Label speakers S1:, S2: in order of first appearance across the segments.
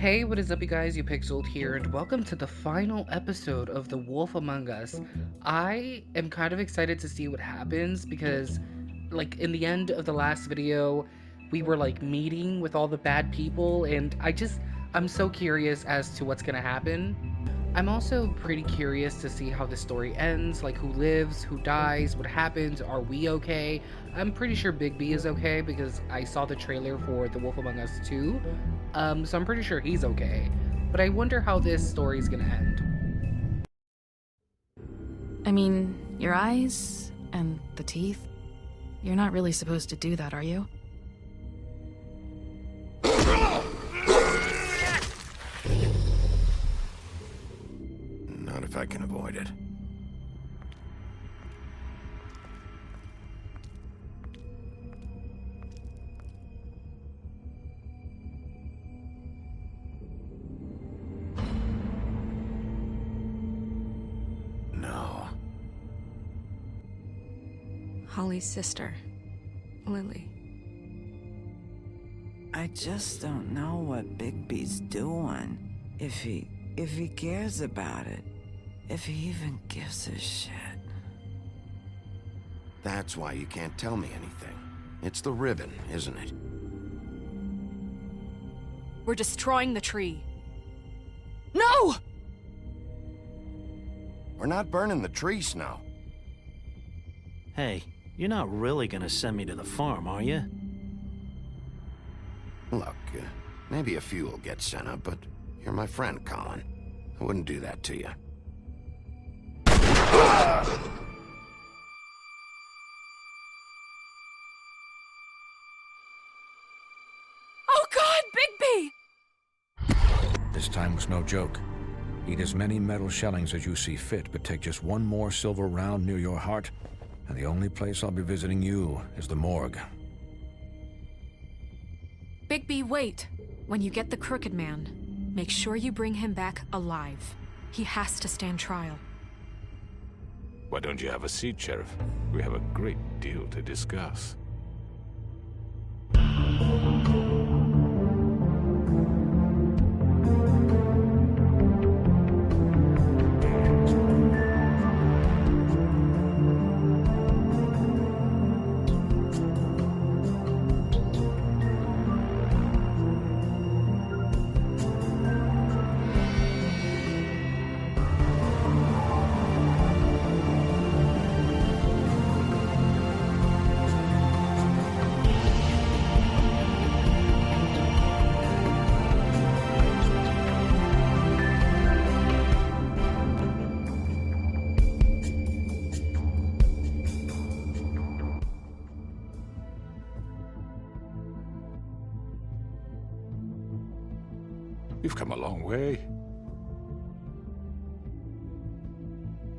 S1: Hey, what is up, you guys? You Pixeled here, and welcome to the final episode of The Wolf Among Us. I am kind of excited to see what happens because, like, in the end of the last video, we were, like, meeting with all the bad people, and I'm so curious as to what's gonna happen. I'm also pretty curious to see how the story ends, like who lives, who dies, what happens, are we okay? I'm pretty sure Big B is okay because I saw the trailer for The Wolf Among Us 2, so I'm pretty sure he's okay. But I wonder how this story's gonna end.
S2: I mean, your eyes and the teeth. You're not really supposed to do that, are you?
S3: Not if I can avoid it. No.
S4: Holly's sister, Lily.
S5: I just don't know what Bigby's doing. If he cares about it. If he even gives a shit.
S3: That's why you can't tell me anything. It's the ribbon, isn't it?
S4: We're destroying the tree. No!
S3: We're not burning the tree, Snow.
S6: Hey, you're not really gonna send me to the farm, are you?
S3: Look, maybe a few will get sent up, but you're my friend, Colin. I wouldn't do that to you.
S4: Oh God, Bigby!
S7: This time was no joke. Eat as many metal shellings as you see fit, but take just one more silver round near your heart, and the only place I'll be visiting you is the morgue.
S4: Bigby, wait. When you get the Crooked Man, make sure you bring him back alive. He has to stand trial.
S8: Why don't you have a seat, Sheriff? We have a great deal to discuss. You've come a long way.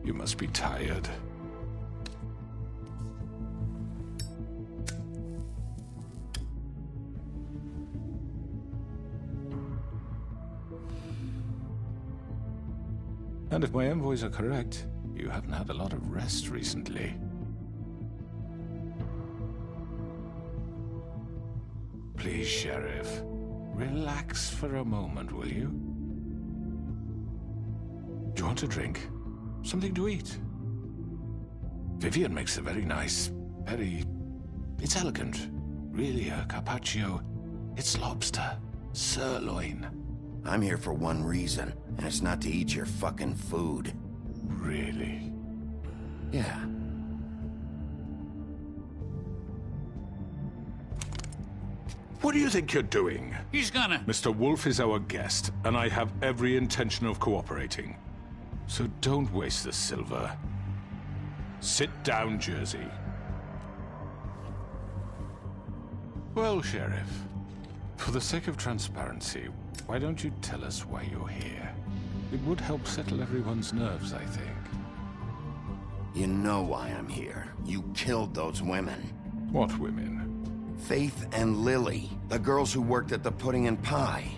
S8: You must be tired. And if my envoys are correct, you haven't had a lot of rest recently. Please, Sheriff. Relax for a moment, will you? Do you want a drink? Something to eat? Vivian makes a very nice, it's elegant. Really a carpaccio. It's lobster. Sirloin.
S3: I'm here for one reason, and it's not to eat your fucking food.
S8: Really?
S3: Yeah.
S8: What do you think you're doing?
S9: He's gonna...
S8: Mr. Wolf is our guest, and I have every intention of cooperating. So don't waste the silver. Sit down, Jersey. Well, Sheriff, for the sake of transparency, why don't you tell us why you're here? It would help settle everyone's nerves, I think.
S3: You know why I'm here. You killed those women.
S8: What women?
S3: Faith and Lily, the girls who worked at the Pudding and Pie.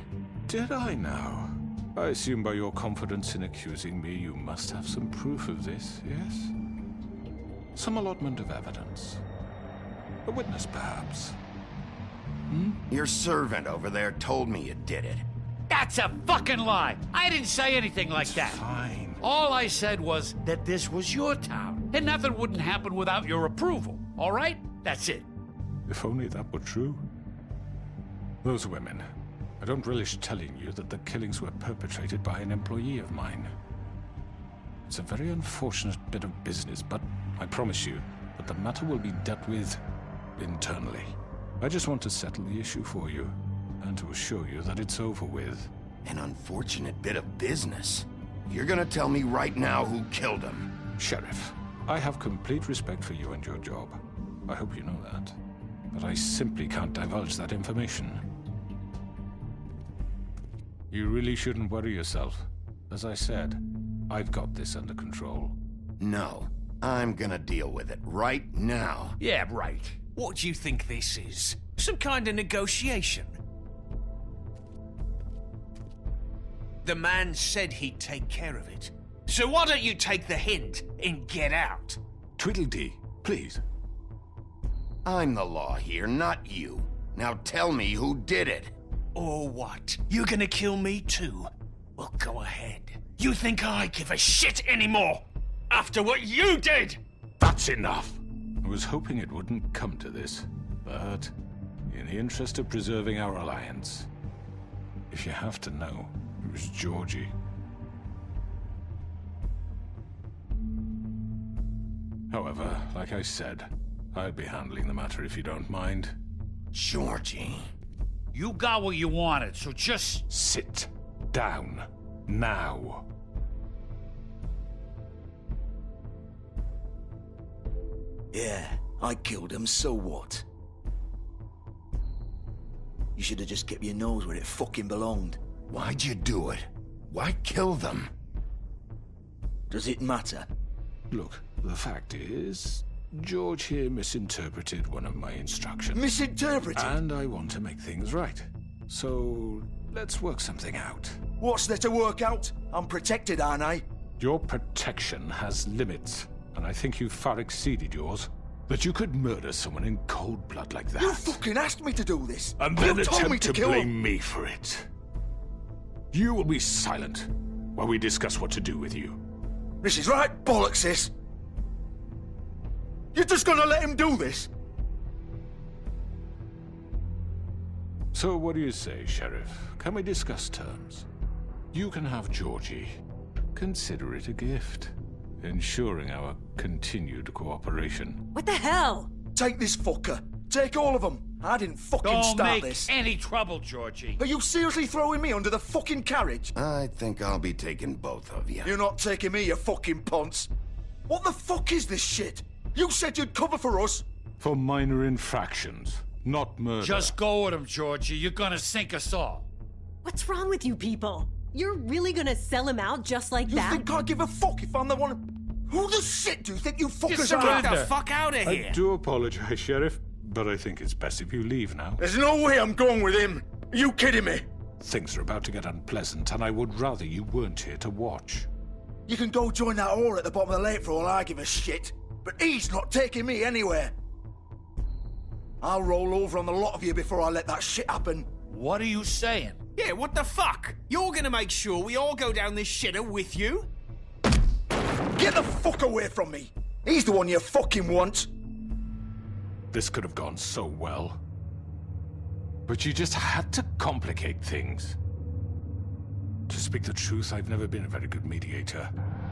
S8: Did I now? I assume by your confidence in accusing me, you must have some proof of this, yes? Some allotment of evidence. A witness, perhaps.
S3: Your servant over there told me you did it.
S9: That's a fucking lie. I didn't say anything like that.
S8: Fine.
S9: All I said was that this was your town, and nothing wouldn't happen without your approval. All right? That's it.
S8: If only that were true. Those women. I don't relish telling you that the killings were perpetrated by an employee of mine. It's a very unfortunate bit of business, but I promise you that the matter will be dealt with internally. I just want to settle the issue for you, and to assure you that it's over with.
S3: An unfortunate bit of business. You're gonna tell me right now who killed him?
S8: Sheriff, I have complete respect for you and your job. I hope you know that. But I simply can't divulge that information. You really shouldn't worry yourself. As I said, I've got this under control.
S3: No. I'm gonna deal with it right now.
S9: Yeah, right.
S10: What do you think this is? Some kind of negotiation? The man said he'd take care of it. So why don't you take the hint and get out?
S8: Tweedledee, please.
S3: I'm the law here, not you. Now tell me who did it.
S10: Or what? You're gonna kill me too? Well, go ahead. You think I give a shit anymore? After what you did?
S8: That's enough. I was hoping it wouldn't come to this, but in the interest of preserving our alliance, if you have to know, it was Georgie. However, like I said, I'd be handling the matter if you don't mind.
S3: Georgie.
S9: You got what you wanted, so just...
S8: Sit down. Now.
S11: Yeah, I killed him, so what? You should have just kept your nose where it fucking belonged.
S3: Why'd you do it? Why kill them?
S11: Does it matter?
S8: Look, the fact is, George here misinterpreted one of my instructions.
S11: Misinterpreted?
S8: And I want to make things right. So, let's work something out.
S11: What's there to work out? I'm protected, aren't I?
S8: Your protection has limits, and I think you've far exceeded yours. That you could murder someone in cold blood like that.
S11: You fucking asked me to do this!
S8: And then
S11: you told me
S8: attempt
S11: to
S8: to
S11: kill
S8: blame
S11: him.
S8: me for it. You will be silent while we discuss what to do with you.
S11: This is right bollocks, this! You're just gonna let him do this?
S8: So what do you say, Sheriff? Can we discuss terms? You can have Georgie. Consider it a gift, ensuring our continued cooperation.
S4: What the hell?
S11: Take this fucker. Take all of them. I didn't fucking
S9: Don't
S11: start
S9: make
S11: this.
S9: any trouble, Georgie.
S11: Are you seriously throwing me under the fucking carriage?
S3: I think I'll be taking both of you.
S11: You're not taking me, you fucking ponce. What the fuck is this shit? You said you'd cover for us.
S8: For minor infractions, not murder.
S9: Just go with him, Georgie. You're gonna sink us all.
S12: What's wrong with you people? You're really gonna sell him out just like that?
S11: You think I give a fuck if I'm the one... Who the shit do you think you fuckers
S10: Get
S11: are?
S10: the fuck out of here!
S8: I do apologize, Sheriff, but I think it's best if you leave now.
S11: There's no way I'm going with him. Are you kidding me?
S8: Things are about to get unpleasant, and I would rather you weren't here to watch.
S11: You can go join that whore at the bottom of the lake for all I give a shit. But he's not taking me anywhere. I'll roll over on the lot of you before I let that shit happen.
S9: What are you saying?
S10: Yeah, what the fuck? You're gonna make sure we all go down this shitter with you?
S11: Get the fuck away from me! He's the one you fucking want!
S8: This could have gone so well. But you just had to complicate things. To speak the truth, I've never been a very good mediator.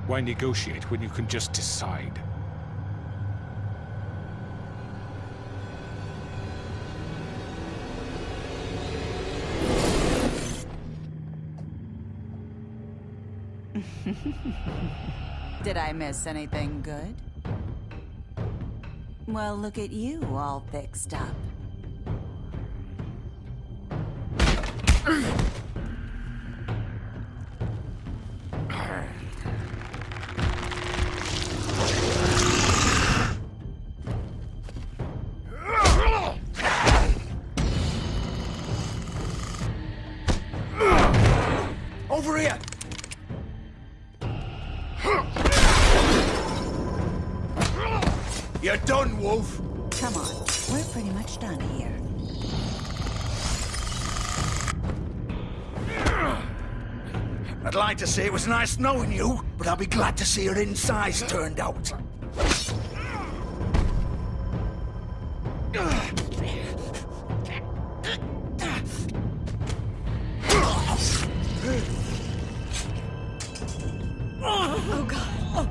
S8: Why negotiate when you can just decide?
S13: Did I miss anything good? Well, look at you, all fixed up.
S11: Over here! You're done, Wolf!
S13: Come on, we're pretty much done here.
S11: I'd like to say it was nice knowing you, but I'll be glad to see your insides turned out.
S12: Oh, God.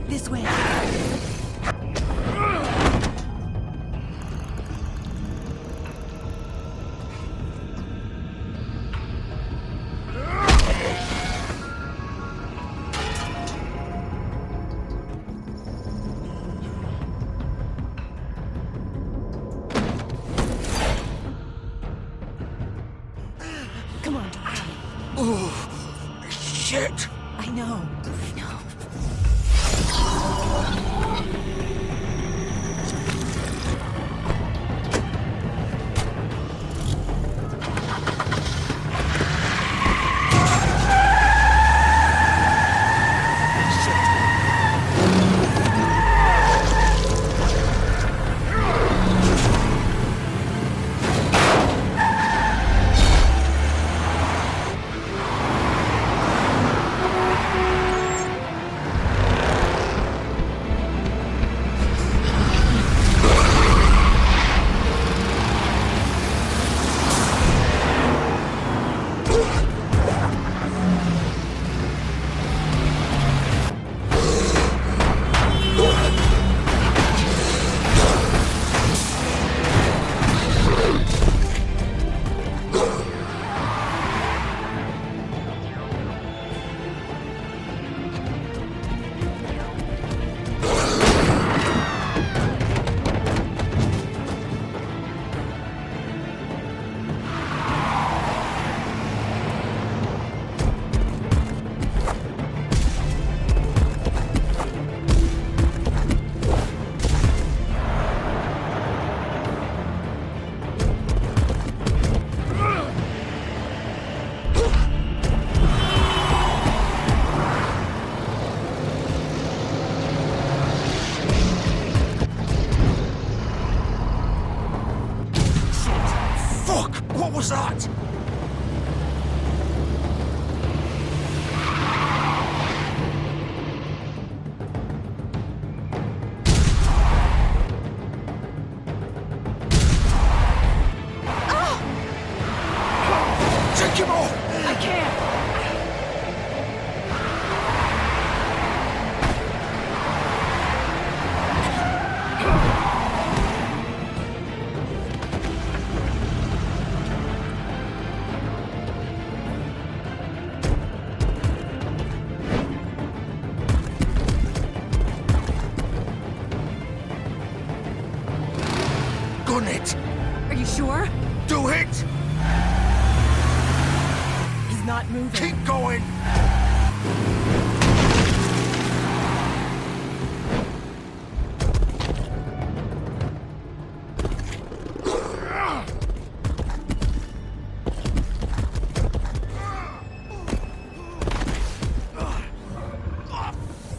S12: This way. Come on, Georgie.
S11: Oh, shit!
S12: I know.
S11: Fuck! What was that? Take him off!
S12: I can't.
S11: Gun it!
S12: Are you sure?
S11: Do it!
S12: He's not moving.
S11: Keep going!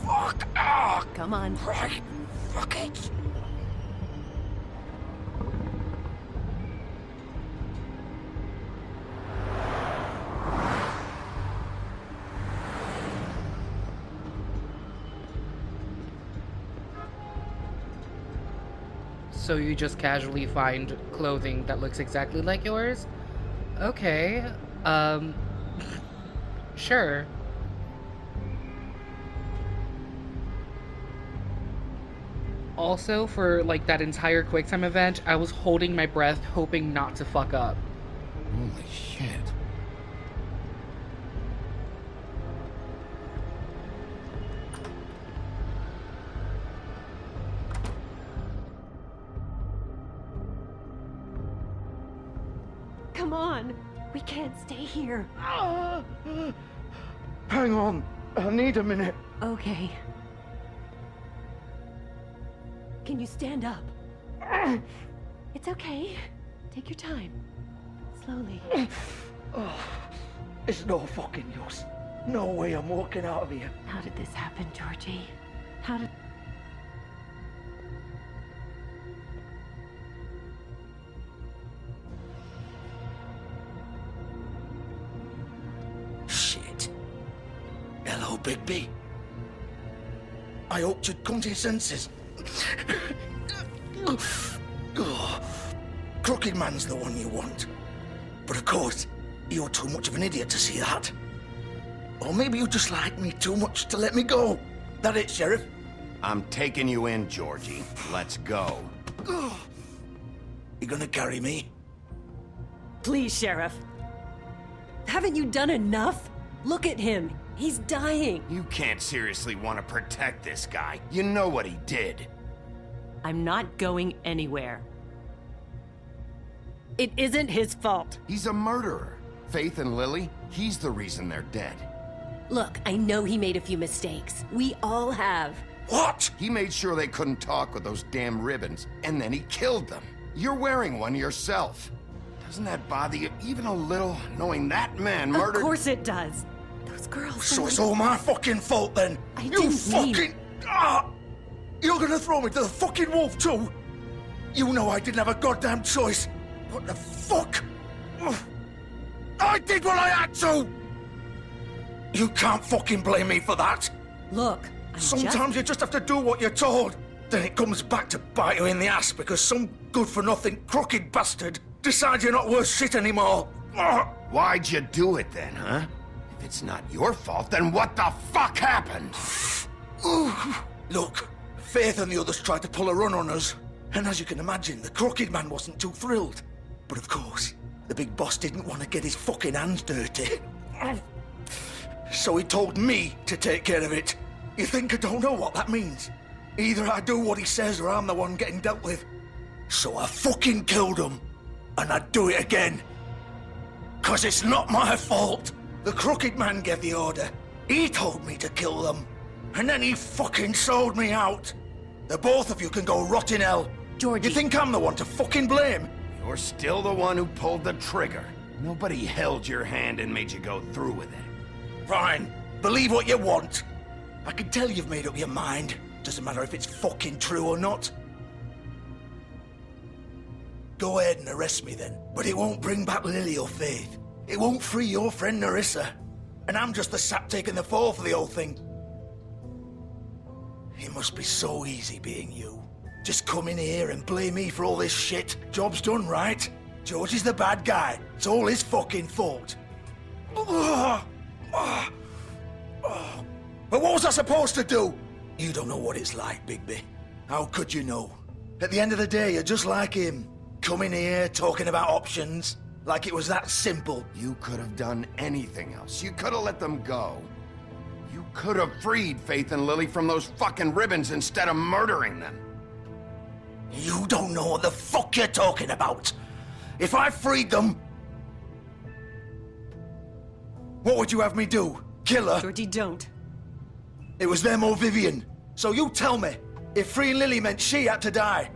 S11: Fuck!
S12: Come on.
S11: Right! Fuck it!
S1: So you just casually find clothing that looks exactly like yours? Okay, sure. Also, for like that entire QuickTime event, I was holding my breath, hoping not to fuck up.
S3: Holy shit.
S12: Come on. We can't stay here.
S11: Hang on. I need a minute.
S12: Okay. Can you stand up? It's okay. Take your time. Slowly.
S11: It's no fucking use. No way I'm walking out of here.
S12: How did this happen, Georgie? How did...
S11: Bigby. I hoped you'd come to your senses. Crooked Man's the one you want. But of course, you're too much of an idiot to see that. Or maybe you just like me too much to let me go. That it, Sheriff?
S3: I'm taking you in, Georgie. Let's go.
S11: You gonna carry me?
S12: Please, Sheriff. Haven't you done enough? Look at him. He's dying.
S3: You can't seriously want to protect this guy. You know what he did.
S12: I'm not going anywhere. It isn't his fault.
S3: He's a murderer. Faith and Lily, he's the reason they're dead.
S12: Look, I know he made a few mistakes. We all have.
S3: What? He made sure they couldn't talk with those damn ribbons, and then he killed them. You're wearing one yourself. Doesn't that bother you even a little, knowing that man murdered—
S12: Of course it does. Those girls—
S11: So it's all my fucking fault then? You
S12: didn't
S11: fucking—
S12: mean—
S11: You're gonna throw me to the fucking wolf too? You know I didn't have a goddamn choice. What the fuck? I did what I had to! You can't fucking blame me for that.
S12: Look,
S11: sometimes you just have to do what you're told. Then it comes back to bite you in the ass because some good-for-nothing crooked bastard decides you're not worth shit anymore.
S3: Why'd you do it then, huh? If it's not your fault, then what the fuck happened?
S11: Look, Faith and the others tried to pull a run on us. And as you can imagine, the Crooked Man wasn't too thrilled. But of course, the big boss didn't want to get his fucking hands dirty. So he told me to take care of it. You think I don't know what that means? Either I do what he says or I'm the one getting dealt with. So I fucking killed him. And I'd do it again. 'Cause it's not my fault. The Crooked Man gave the order. He told me to kill them. And then he fucking sold me out. The both of you can go rot in hell.
S12: Georgie.
S11: You think I'm the one to fucking blame?
S3: You're still the one who pulled the trigger. Nobody held your hand and made you go through with it.
S11: Fine. Believe what you want. I can tell you've made up your mind. Doesn't matter if it's fucking true or not. Go ahead and arrest me then. But it won't bring back Lily or Faith. It won't free your friend Nerissa. And I'm just the sap taking the fall for the whole thing. It must be so easy being you. Just come in here and blame me for all this shit. Job's done, right? George is the bad guy. It's all his fucking fault. But what was I supposed to do? You don't know what it's like, Bigby. How could you know? At the end of the day, you're just like him. Coming here, talking about options. Like it was that simple.
S3: You could have done anything else. You could have let them go. You could have freed Faith and Lily from those fucking ribbons instead of murdering them.
S11: You don't know what the fuck you're talking about. If I freed them... What would you have me do? Kill her?
S12: Georgie, don't.
S11: It was them or Vivian. So you tell me, if freeing Lily meant she had to die.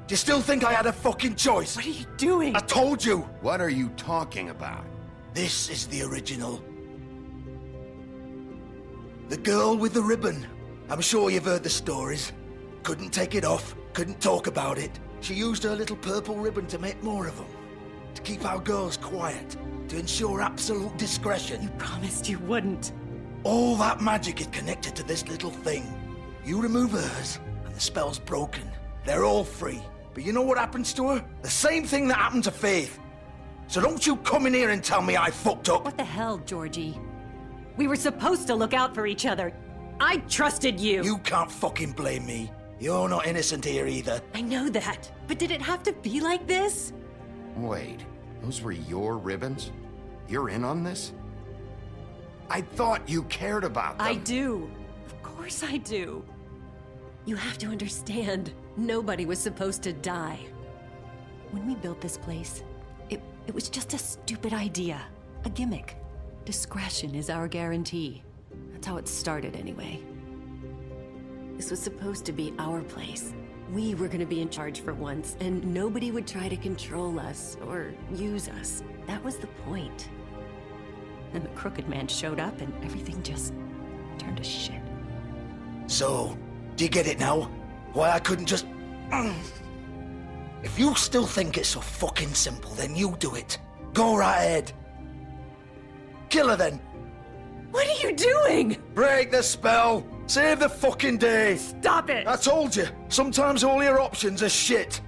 S11: Do you still think I had a fucking choice?
S12: What are you doing?
S11: I told you.
S3: What are you talking about?
S11: This is the original. The girl with the ribbon. I'm sure you've heard the stories. Couldn't take it off, couldn't talk about it. She used her little purple ribbon to make more of them. To keep our girls quiet. To ensure absolute discretion.
S12: You promised you wouldn't.
S11: All that magic is connected to this little thing. You remove hers, and the spell's broken. They're all free. But you know what happens to her? The same thing that happened to Faith. So don't you come in here and tell me I fucked up.
S12: What the hell, Georgie? We were supposed to look out for each other. I trusted you.
S11: You can't fucking blame me. You're not innocent here either.
S12: I know that. But did it have to be like this?
S3: Wait, those were your ribbons? You're in on this? I thought you cared about them.
S12: I do. Of course I do. You have to understand, nobody was supposed to die. When we built this place, it was just a stupid idea. A gimmick. Discretion is our guarantee. That's how it started anyway. This was supposed to be our place. We were gonna be in charge for once, and nobody would try to control us or use us. That was the point. Then the Crooked Man showed up and everything just turned to shit.
S11: So, do you get it now? Why I couldn't just... If you still think it's so fucking simple, then you do it. Go right ahead. Kill her then.
S12: What are you doing?
S11: Break the spell! Save the fucking day!
S12: Stop it!
S11: I told you, sometimes all your options are shit.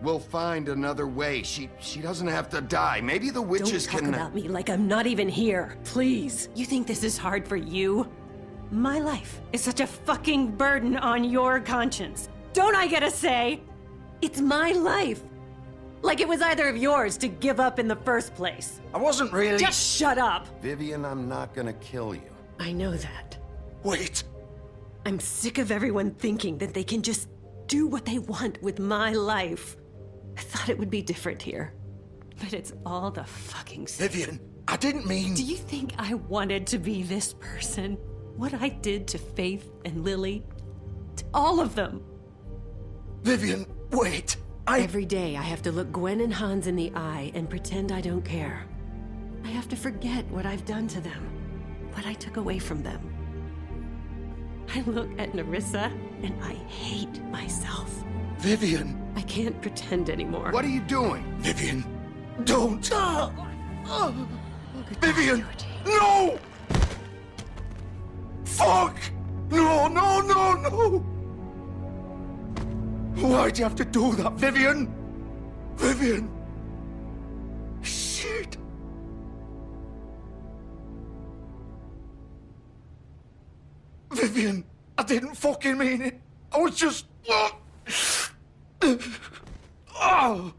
S3: We'll find another way. She doesn't have to die. Maybe the witches
S12: Don't talk
S3: can...
S12: about me like I'm not even here. Please. You think this is hard for you? My life is such a fucking burden on your conscience. Don't I get a say? It's my life. Like it was either of yours to give up in the first place.
S11: I wasn't really...
S12: Just shut up.
S3: Vivian, I'm not gonna kill you.
S12: I know that.
S11: Wait.
S12: I'm sick of everyone thinking that they can just do what they want with my life. I thought it would be different here. But it's all the fucking same.
S11: Vivian, I didn't mean...
S12: Do you think I wanted to be this person? What I did to Faith and Lily? To all of them.
S11: Vivian, wait.
S12: Every day I have to look Gwen and Hans in the eye and pretend I don't care. I have to forget what I've done to them. What I took away from them. I look at Nerissa and I hate myself.
S11: Vivian.
S12: I can't pretend anymore.
S3: What are you doing?
S11: Vivian, don't. Vivian, no! Fuck! No, no, no, no! Why'd you have to do that, Vivian? Vivian! Shit! Vivian, I didn't fucking mean it. I was just... Oh! Oh,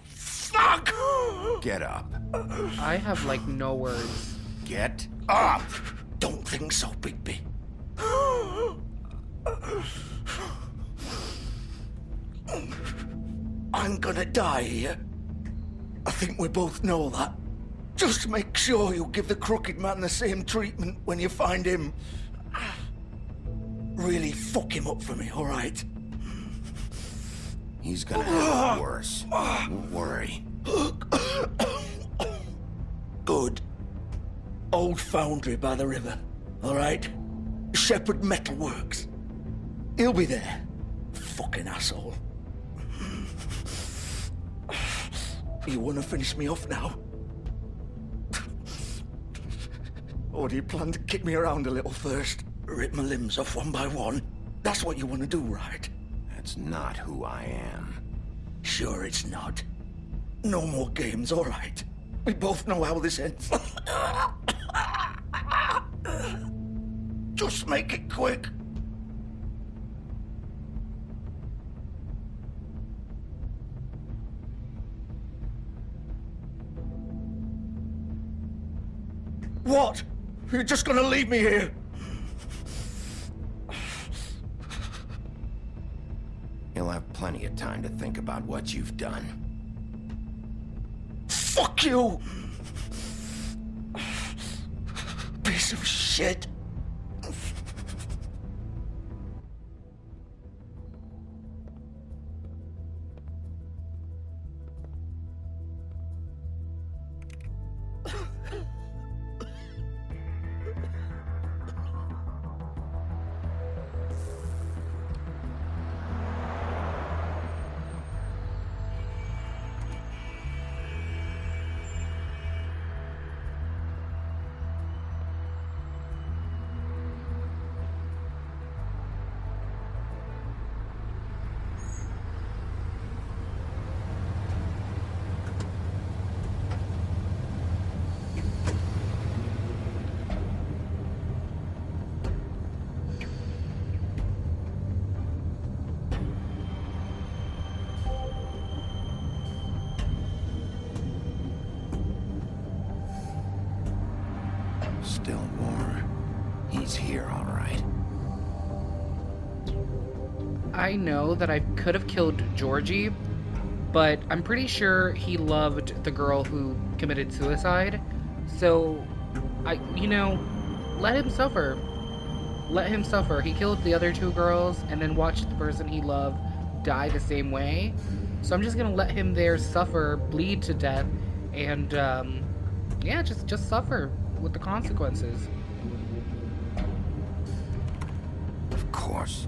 S11: fuck!
S3: Get up.
S1: I have, like, no words.
S3: Get up!
S11: Don't think so, Bigby. I'm gonna die here. I think we both know that. Just make sure you give the crooked man the same treatment when you find him. Really fuck him up for me, all right?
S3: He's gonna have it worse. Don't worry.
S11: Good. Old foundry by the river, all right? Shepherd Metalworks. He'll be there. Fucking asshole. You wanna finish me off now? Or do you plan to kick me around a little first? Rip my limbs off one by one? That's what you wanna do, right?
S3: That's not who I am.
S11: Sure it's not. No more games, all right? We both know how this ends. Just make it quick. What? You're just gonna leave me here?
S3: You'll have plenty of time to think about what you've done.
S11: Fuck you! Piece of shit.
S3: Still more. He's here, all right.
S1: I know that I could have killed Georgie, but I'm pretty sure he loved the girl who committed suicide. So, let him suffer. Let him suffer. He killed the other two girls and then watched the person he loved die the same way. So I'm just gonna let him there suffer, bleed to death, and, yeah, just suffer. with the consequences.
S3: Of course.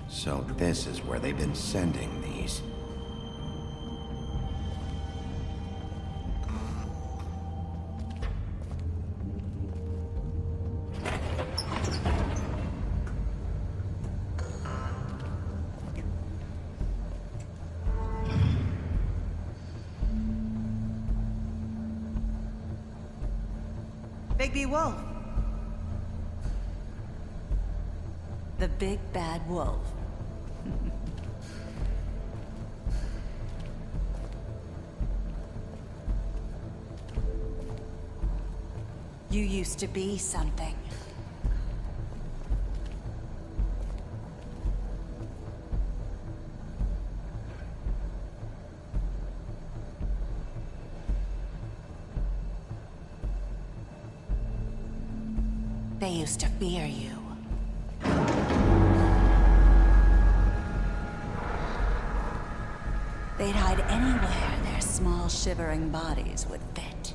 S3: So this is where they've been sending these.
S13: Bigby Wolf. The big bad wolf. You used to be something. They used to fear you. They'd hide anywhere their small, shivering bodies would fit.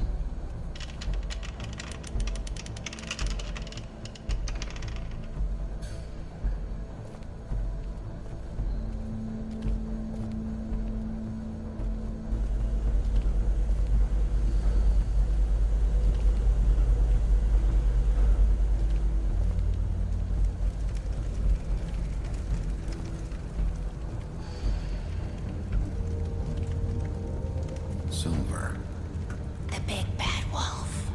S3: Silver.
S13: The big bad wolf.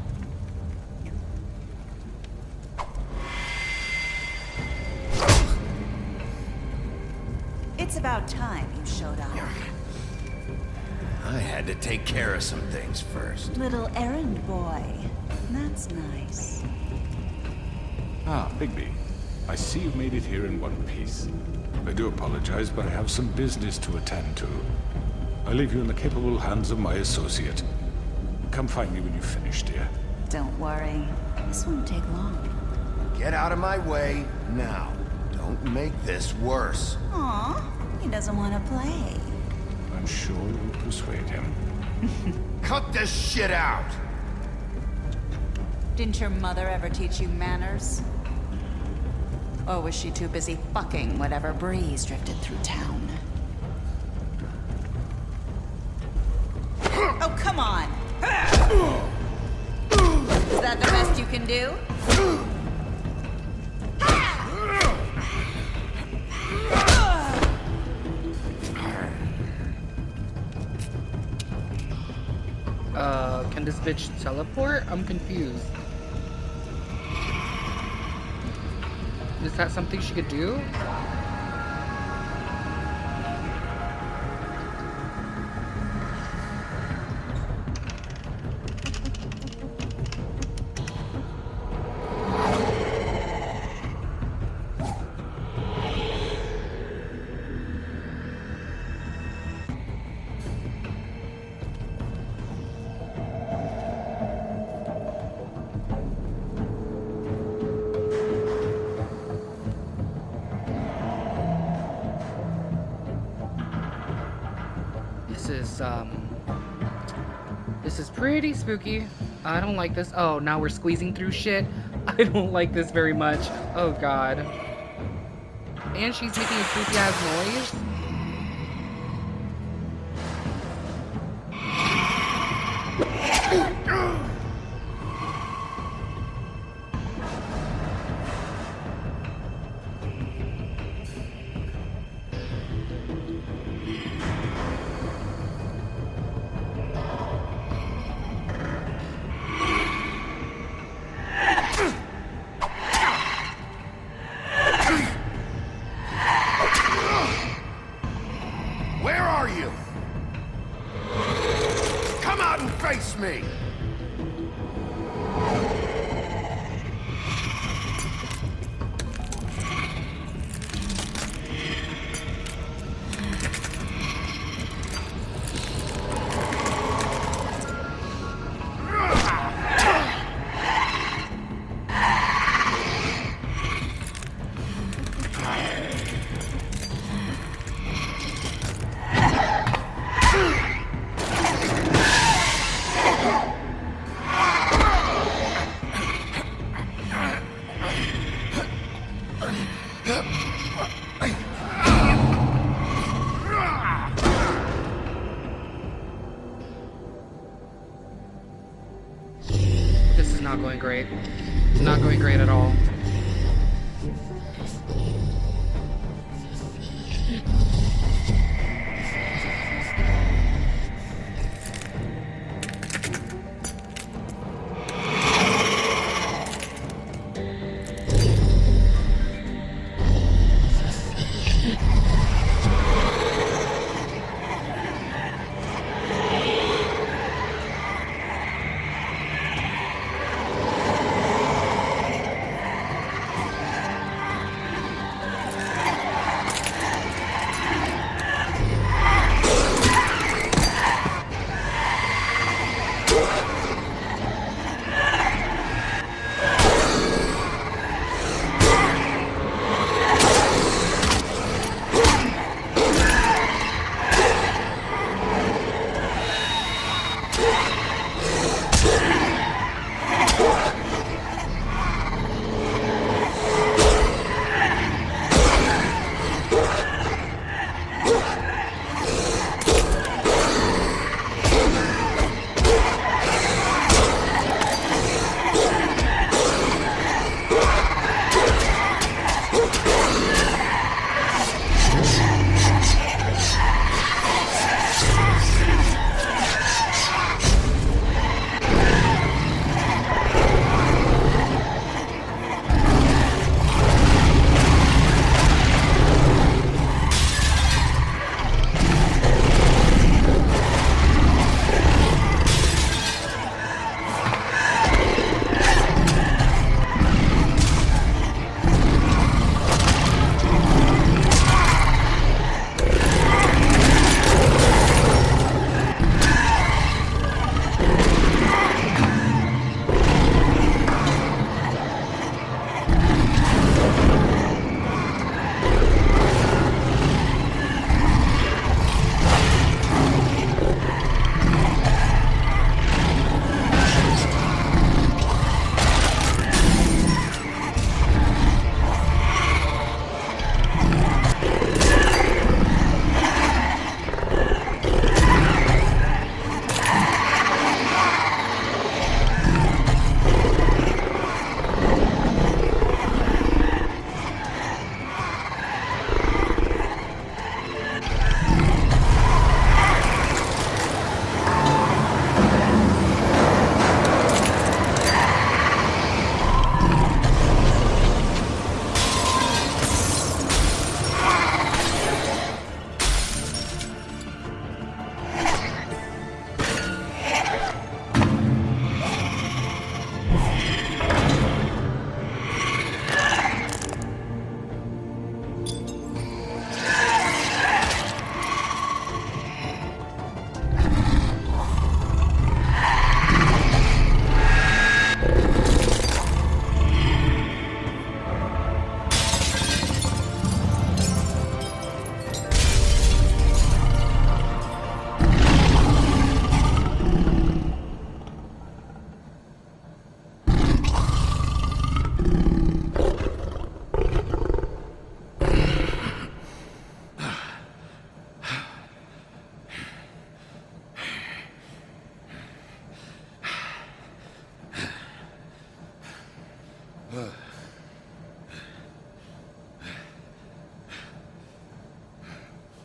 S13: It's about time you showed up.
S3: I had to take care of some things first.
S13: Little errand boy. That's nice.
S8: Ah, Bigby. I see you've made it here in one piece. I do apologize, but I have some business to attend to. I leave you in the capable hands of my associate. Come find me when you've finished, dear.
S13: Don't worry. This won't take long.
S3: Get out of my way now. Don't make this worse.
S13: Aw, he doesn't want to play.
S8: I'm sure you'll persuade him.
S3: Cut this shit out!
S13: Didn't your mother ever teach you manners? Or was she too busy fucking whatever breeze drifted through town? Oh, come on! Is that the best you can do?
S1: Can this bitch teleport? I'm confused. Is that something she could do? This is pretty spooky. I don't like this. Oh, now we're squeezing through shit. I don't like this very much. Oh god. And she's making a creepy ass noise.
S3: Where are you? Come out and face me!
S1: not going great. Not going great at all.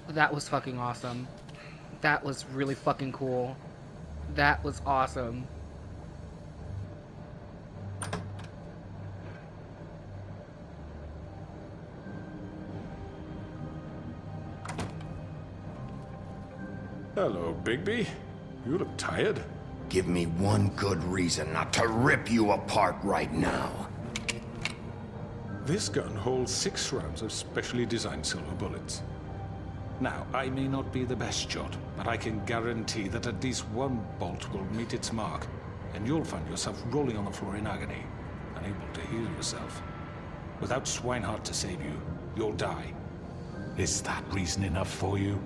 S1: That was fucking awesome. That was really fucking cool. That was awesome.
S8: Hello, Bigby. You look tired.
S3: Give me one good reason not to rip you apart right now.
S8: This gun holds 6 rounds of specially designed silver bullets. Now, I may not be the best shot, but I can guarantee that at least one bolt will meet its mark, and you'll find yourself rolling on the floor in agony, unable to heal yourself. Without Swinehart to save you, you'll die. Is that reason enough for you?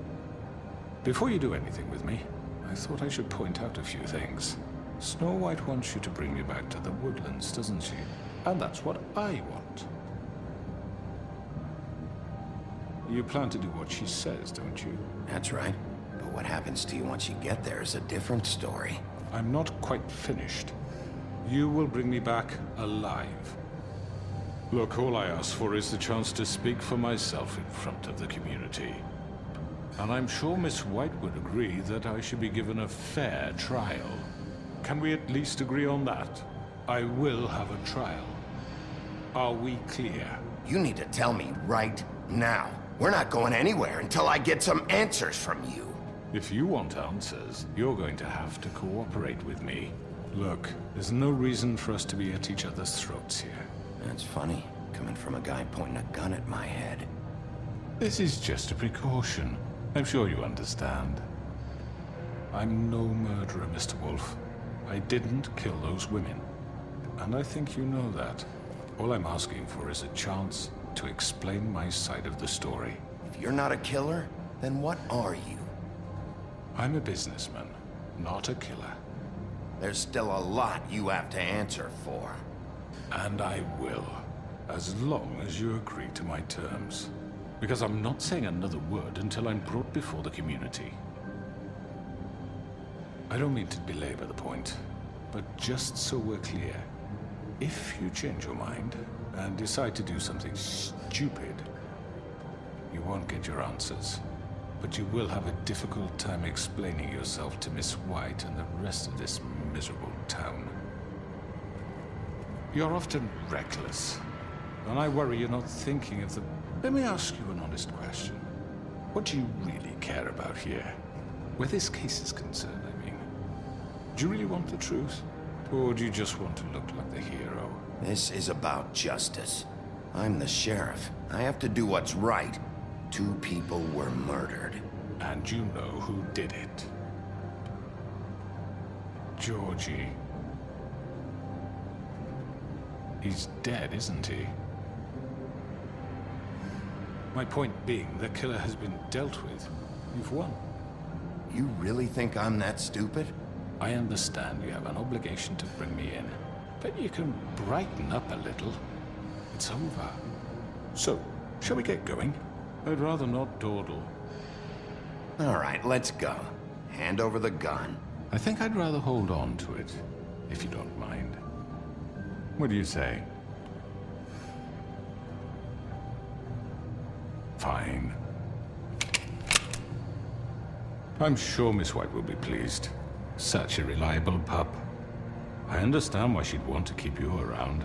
S8: Before you do anything with me, I thought I should point out a few things. Snow White wants you to bring me back to the woodlands, doesn't she? And that's what I want. You plan to do what she says, don't you?
S3: That's right. But what happens to you once you get there is a different story.
S8: I'm not quite finished. You will bring me back alive. Look, all I ask for is the chance to speak for myself in front of the community. And I'm sure Miss White would agree that I should be given a fair trial. Can we at least agree on that? I will have a trial. Are we clear?
S3: You need to tell me right now. We're not going anywhere until I get some answers from you.
S8: If you want answers, you're going to have to cooperate with me. Look, there's no reason for us to be at each other's throats here.
S3: That's funny, coming from a guy pointing a gun at my head.
S8: This is just a precaution. I'm sure you understand. I'm no murderer, Mr. Wolf. I didn't kill those women. And I think you know that. All I'm asking for is a chance to explain my side of the story.
S3: If you're not a killer, then what are you?
S8: I'm a businessman, not a killer.
S3: There's still a lot you have to answer for.
S8: And I will, as long as you agree to my terms. Because I'm not saying another word until I'm brought before the community. I don't mean to belabor the point, but just so we're clear, if you change your mind and decide to do something stupid, you won't get your answers. But you will have a difficult time explaining yourself to Miss White and the rest of this miserable town. You're often reckless, and I worry you're not thinking of the... Let me ask you an honest question. What do you really care about here? Where this case is concerned, I mean. Do you really want the truth? Or do you just want to look like the hero?
S3: This is about justice. I'm the sheriff. I have to do what's right. 2 people were murdered.
S8: And you know who did it. Georgie. He's dead, isn't he? My point being, the killer has been dealt with. You've won.
S3: You really think I'm that stupid?
S8: I understand you have an obligation to bring me in, but you can brighten up a little. It's over. So, shall we get going? I'd rather not dawdle.
S3: All right, let's go. Hand over the gun.
S8: I think I'd rather hold on to it, if you don't mind. What do you say? Fine. I'm sure Miss White will be pleased. Such a reliable pup. I understand why she'd want to keep you around.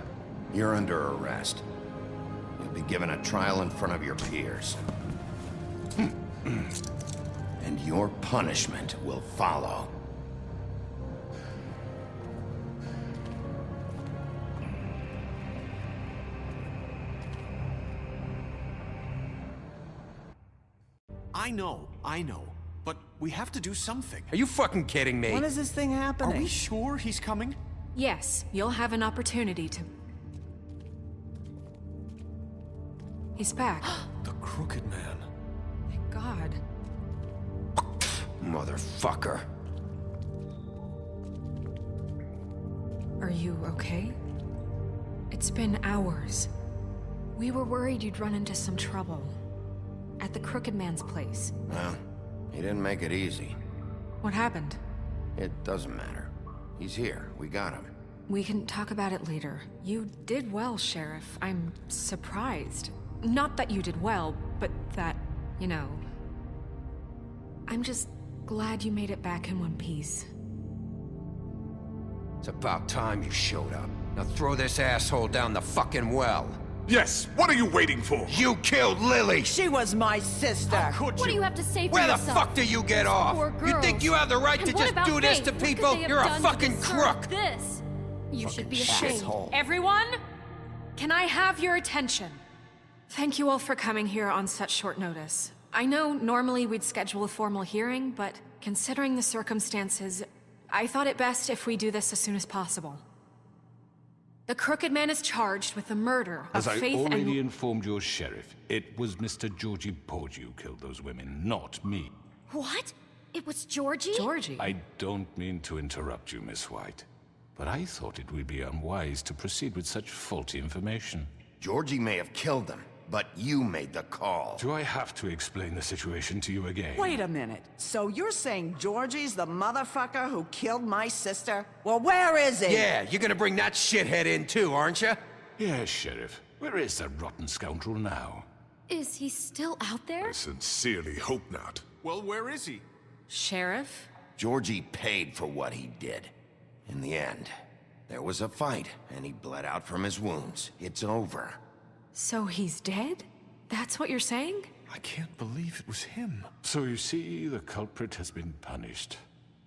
S3: You're under arrest. You'll be given a trial in front of your peers. And your punishment will follow.
S14: I know. But we have to do something.
S11: Are you fucking kidding me?
S5: When is this thing happening?
S14: Are we sure he's coming?
S4: Yes, you'll have an opportunity to... He's back.
S14: The Crooked Man.
S4: Thank God.
S3: Motherfucker.
S4: Are you okay? It's been hours. We were worried you'd run into some trouble. At the Crooked Man's place.
S3: Well, he didn't make it easy.
S4: What happened?
S3: It doesn't matter. He's here. We got him.
S4: We can talk about it later. You did well, Sheriff. I'm surprised. Not that you did well, but that, you know... I'm just glad you made it back in one piece.
S11: It's about time you showed up. Now throw this asshole down the fucking well.
S8: Yes, what are you waiting for?
S11: You killed Lily!
S5: She was my sister.
S11: Could
S12: What do you have to say for
S11: Where
S12: yourself?
S11: the fuck do you get
S12: Those
S11: off?
S12: poor
S11: You think
S12: girls.
S11: you have the right
S12: And
S11: to
S12: what
S11: just
S12: about
S11: do this
S12: Faith?
S11: to
S12: What could
S11: people?
S12: they have
S11: You're a
S12: done to
S11: fucking
S12: deserve
S11: crook!
S12: This? You should be
S11: Fucking
S12: ashamed.
S11: asshole.
S4: Everyone? Can I have your attention? Thank you all for coming here on such short notice. I know normally we'd schedule a formal hearing, but considering the circumstances, I thought it best if we do this as soon as possible. The Crooked Man is charged with the murder of
S8: As I
S4: Faith
S8: already
S4: and...
S8: informed your sheriff, it was Mr. Georgie Porgy who killed those women, not me.
S12: What? It was Georgie?
S4: Georgie?
S8: I don't mean to interrupt you, Miss White, but I thought it would be unwise to proceed with such faulty information.
S3: Georgie may have killed them, but you made the call.
S8: Do I have to explain the situation to you again?
S5: Wait a minute. So you're saying Georgie's the motherfucker who killed my sister? Well, where is he?
S15: Yeah, you're gonna bring that shithead in too, aren't you?
S8: Yes, Sheriff. Where is that rotten scoundrel now?
S4: Is he still out there?
S8: I sincerely hope not.
S14: Well, where is he?
S4: Sheriff?
S3: Georgie paid for what he did. In the end, there was a fight, and he bled out from his wounds. It's over.
S4: So he's dead? That's what you're saying?
S8: I can't believe it was him. So you see, the culprit has been punished.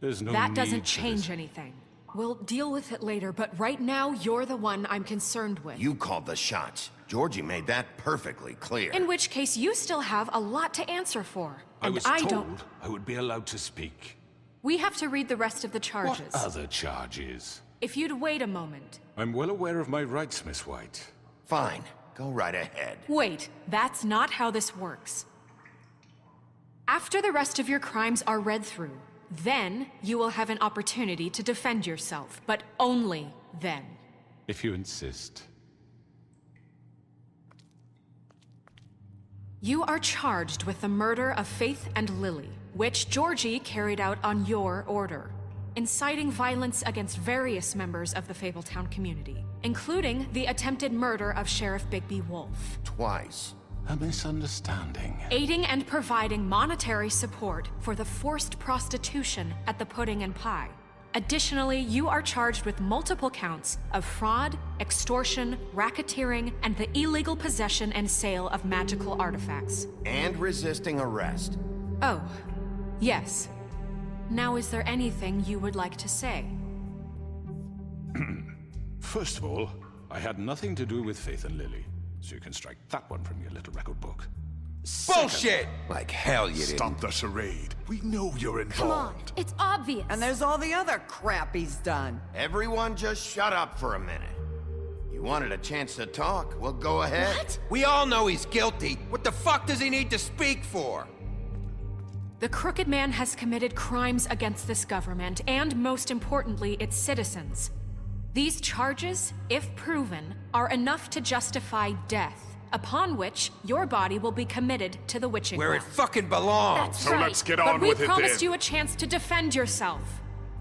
S8: There's no
S4: That
S8: need
S4: doesn't
S8: for
S4: change
S8: this.
S4: anything. We'll deal with it later, but right now, you're the one I'm concerned with.
S3: You called the shots. Georgie made that perfectly clear.
S4: In which case, you still have a lot to answer for.
S8: I
S4: And
S8: was
S4: I
S8: told
S4: don't...
S8: I would be allowed to speak.
S4: We have to read the rest of the charges.
S8: What other charges?
S4: If you'd wait a moment.
S8: I'm well aware of my rights, Miss White.
S3: Fine. Go right ahead.
S4: Wait, that's not how this works. After the rest of your crimes are read through, then you will have an opportunity to defend yourself, but only then.
S8: If you insist.
S4: You are charged with the murder of Faith and Lily, which Georgie carried out on your order, inciting violence against various members of the Fabletown community, including the attempted murder of Sheriff Bigby Wolf.
S3: Twice.
S8: A misunderstanding.
S4: Aiding and providing monetary support for the forced prostitution at the Pudding and Pie. Additionally, you are charged with multiple counts of fraud, extortion, racketeering, and the illegal possession and sale of magical artifacts.
S3: And resisting arrest.
S4: Oh, yes. Now, is there anything you would like to say?
S8: First of all, I had nothing to do with Faith and Lily, so you can strike that one from your little record book.
S15: Bullshit! Like hell you didn't.
S8: Stop the charade. We know you're involved.
S4: It's obvious.
S5: And there's all the other crap he's done.
S3: Everyone just shut up for a minute. You wanted a chance to talk? Well, go ahead.
S4: What?
S15: We all know he's guilty. What the fuck does he need to speak for?
S4: The Crooked Man has committed crimes against this government, and most importantly, its citizens. These charges, if proven, are enough to justify death, upon which your body will be committed to the witching
S15: Where it
S4: well.
S15: fucking belongs.
S4: That's
S8: So
S4: right.
S8: let's get on with it
S4: But we promised
S8: then.
S4: you a chance to defend yourself,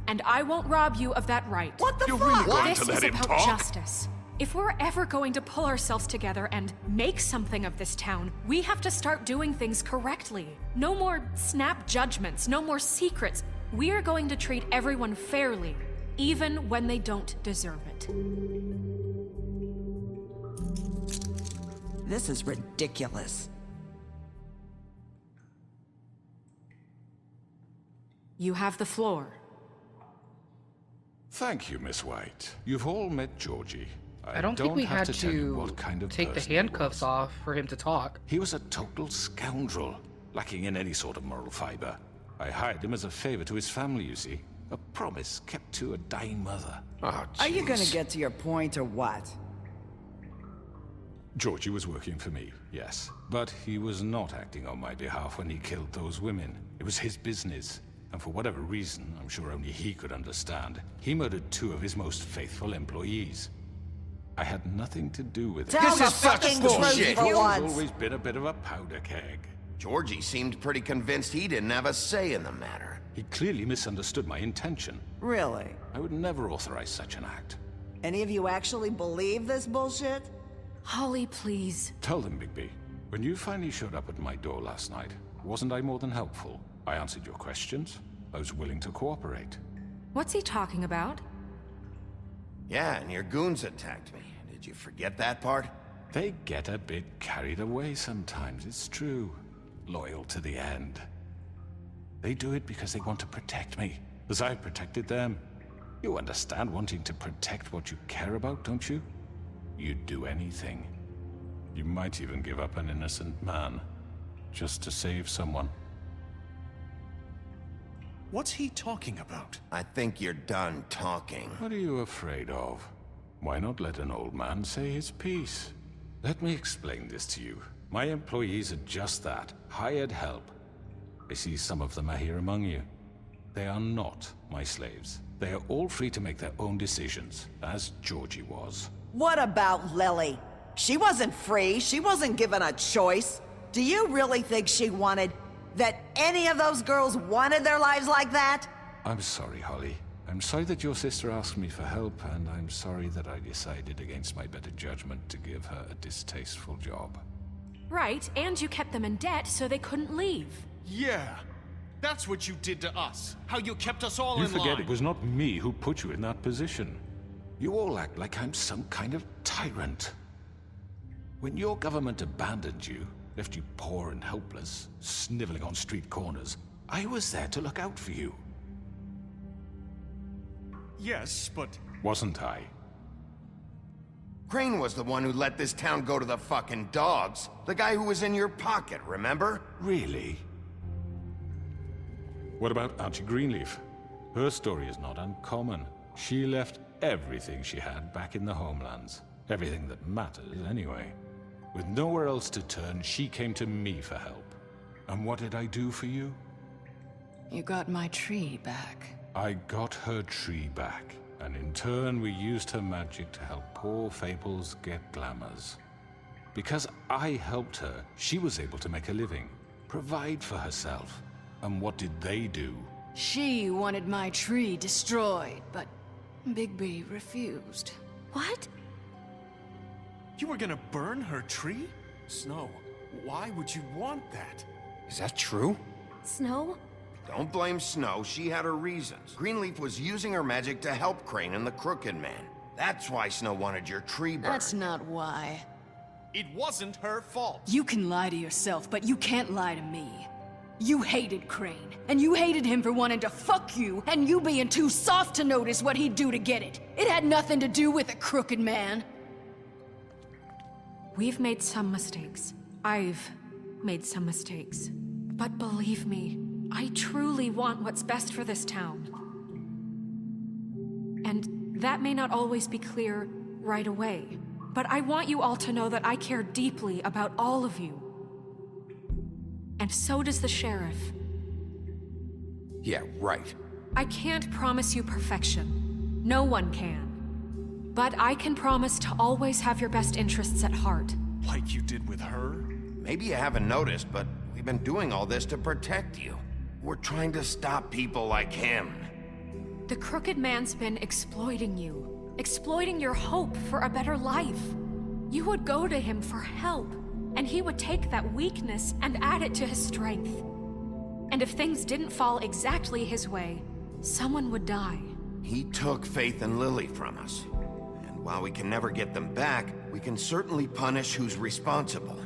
S4: and I won't rob you of that right.
S5: What the
S8: You're
S5: fuck?
S8: really going
S4: This
S8: to let
S4: is
S8: him
S4: about
S8: talk?
S4: justice. If we're ever going to pull ourselves together and make something of this town, we have to start doing things correctly. No more snap judgments, no more secrets. We are going to treat everyone fairly, even when they don't deserve it.
S5: This is ridiculous.
S4: You have the floor.
S8: Thank you, Miss White. You've all met Georgie.
S1: I don't think we
S8: have
S1: had
S8: tell you
S1: to
S8: what kind of
S1: take the
S8: person he
S1: handcuffs
S8: was.
S1: off for him to talk.
S8: He was a total scoundrel, lacking in any sort of moral fiber. I hired him as a favor to his family, you see. A promise kept to a dying mother.
S3: Oh,
S5: Are you gonna
S3: jeez.
S5: get to your point or what?
S8: Georgie was working for me, yes. But he was not acting on my behalf when he killed those women. It was his business. And for whatever reason, I'm sure only he could understand, he murdered 2 of his most faithful employees. I had nothing to do with it.
S5: Tell the
S15: is such
S5: fucking
S15: bullshit.
S5: truth for
S8: He's
S5: once.
S8: always been a bit of a powder keg.
S3: Georgie seemed pretty convinced he didn't have a say in the matter.
S8: He clearly misunderstood my intention.
S5: Really?
S8: I would never authorize such an act.
S5: Any of you actually believe this bullshit?
S4: Holly, please.
S8: Tell them, Bigby. When you finally showed up at my door last night, wasn't I more than helpful? I answered your questions. I was willing to cooperate.
S4: What's he talking about?
S3: Yeah, and your goons attacked me. Did you forget that part?
S8: They get a bit carried away sometimes, it's true. Loyal to the end. They do it because they want to protect me, as I protected them. You understand wanting to protect what you care about, don't you? You'd do anything. You might even give up an innocent man, just to save someone.
S14: What's he talking about?
S3: I think you're done talking.
S8: What are you afraid of? Why not let an old man say his piece? Let me explain this to you. My employees are just that, hired help. I see some of them are here among you. They are not my slaves. They are all free to make their own decisions, as Georgie was.
S5: What about Lily? She wasn't free. She wasn't given a choice. Do you really think she wanted... that any of those girls wanted their lives like that?
S8: I'm sorry, Holly. I'm sorry that your sister asked me for help, and I'm sorry that I decided against my better judgment to give her a distasteful job.
S4: Right, and you kept them in debt so they couldn't leave.
S14: Yeah. That's what you did to us. How you kept us all
S8: You
S14: in
S8: forget
S14: line.
S8: it was not me who put you in that position. You all act like I'm some kind of tyrant. When your government abandoned you, left you poor and helpless, sniveling on street corners, I was there to look out for you.
S14: Yes, but...
S8: Wasn't I?
S3: Crane was the one who let this town go to the fucking dogs. The guy who was in your pocket, remember?
S8: Really? What about Auntie Greenleaf? Her story is not uncommon. She left everything she had back in the homelands. Everything that matters, anyway. With nowhere else to turn, she came to me for help. And what did I do for you?
S2: You got my tree back.
S8: I got her tree back, and in turn we used her magic to help poor Fables get glamours. Because I helped her, she was able to make a living, provide for herself. And what did they do?
S2: She wanted my tree destroyed, but Bigby refused.
S12: What?
S14: You were gonna burn her tree? Snow, why would you want that?
S3: Is that true?
S12: Snow?
S3: Don't blame Snow, she had her reasons. Greenleaf was using her magic to help Crane and the Crooked Man. That's why Snow wanted your tree burned.
S2: That's not why.
S14: It wasn't her fault.
S2: You can lie to yourself, but you can't lie to me. You hated Crane, and you hated him for wanting to fuck you, and you being too soft to notice what he'd do to get it. It had nothing to do with the Crooked Man.
S4: We've made some mistakes. I've made some mistakes. But believe me, I truly want what's best for this town. And that may not always be clear right away, but I want you all to know that I care deeply about all of you. And so does the sheriff.
S3: Yeah, right.
S4: I can't promise you perfection. No one can. But I can promise to always have your best interests at heart.
S14: Like you did with her?
S3: Maybe you haven't noticed, but we've been doing all this to protect you. We're trying to stop people like him.
S4: The Crooked Man's been exploiting you. Exploiting your hope for a better life. You would go to him for help, and he would take that weakness and add it to his strength. And if things didn't fall exactly his way, someone would die.
S3: He took Faith and Lily from us. And while we can never get them back, we can certainly punish who's responsible.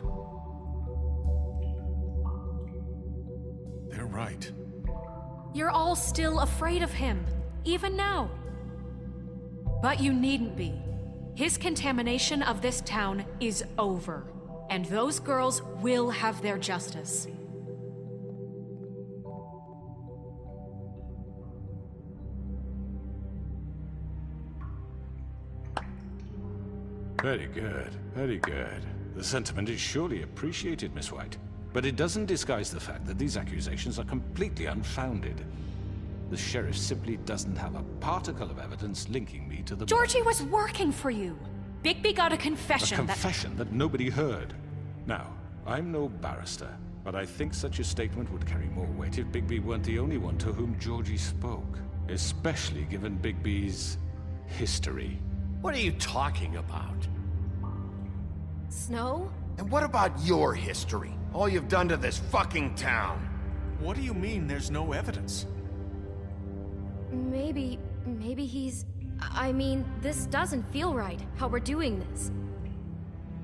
S14: They're right.
S4: You're all still afraid of him, even now. But you needn't be. His contamination of this town is over, and those girls will have their justice.
S8: Very good, very good. The sentiment is surely appreciated, Miss White. But it doesn't disguise the fact that these accusations are completely unfounded. The sheriff simply doesn't have a particle of evidence linking me to the...
S4: Georgie was working for you. Bigby got a confession
S8: A confession that nobody heard. Now, I'm no barrister, but I think such a statement would carry more weight if Bigby weren't the only one to whom Georgie spoke. Especially given Bigby's history.
S10: What are you talking about?
S12: Snow?
S3: And what about your history? All you've done to this fucking town.
S14: What do you mean there's no evidence?
S16: Maybe he's... I mean, this doesn't feel right, how we're doing this.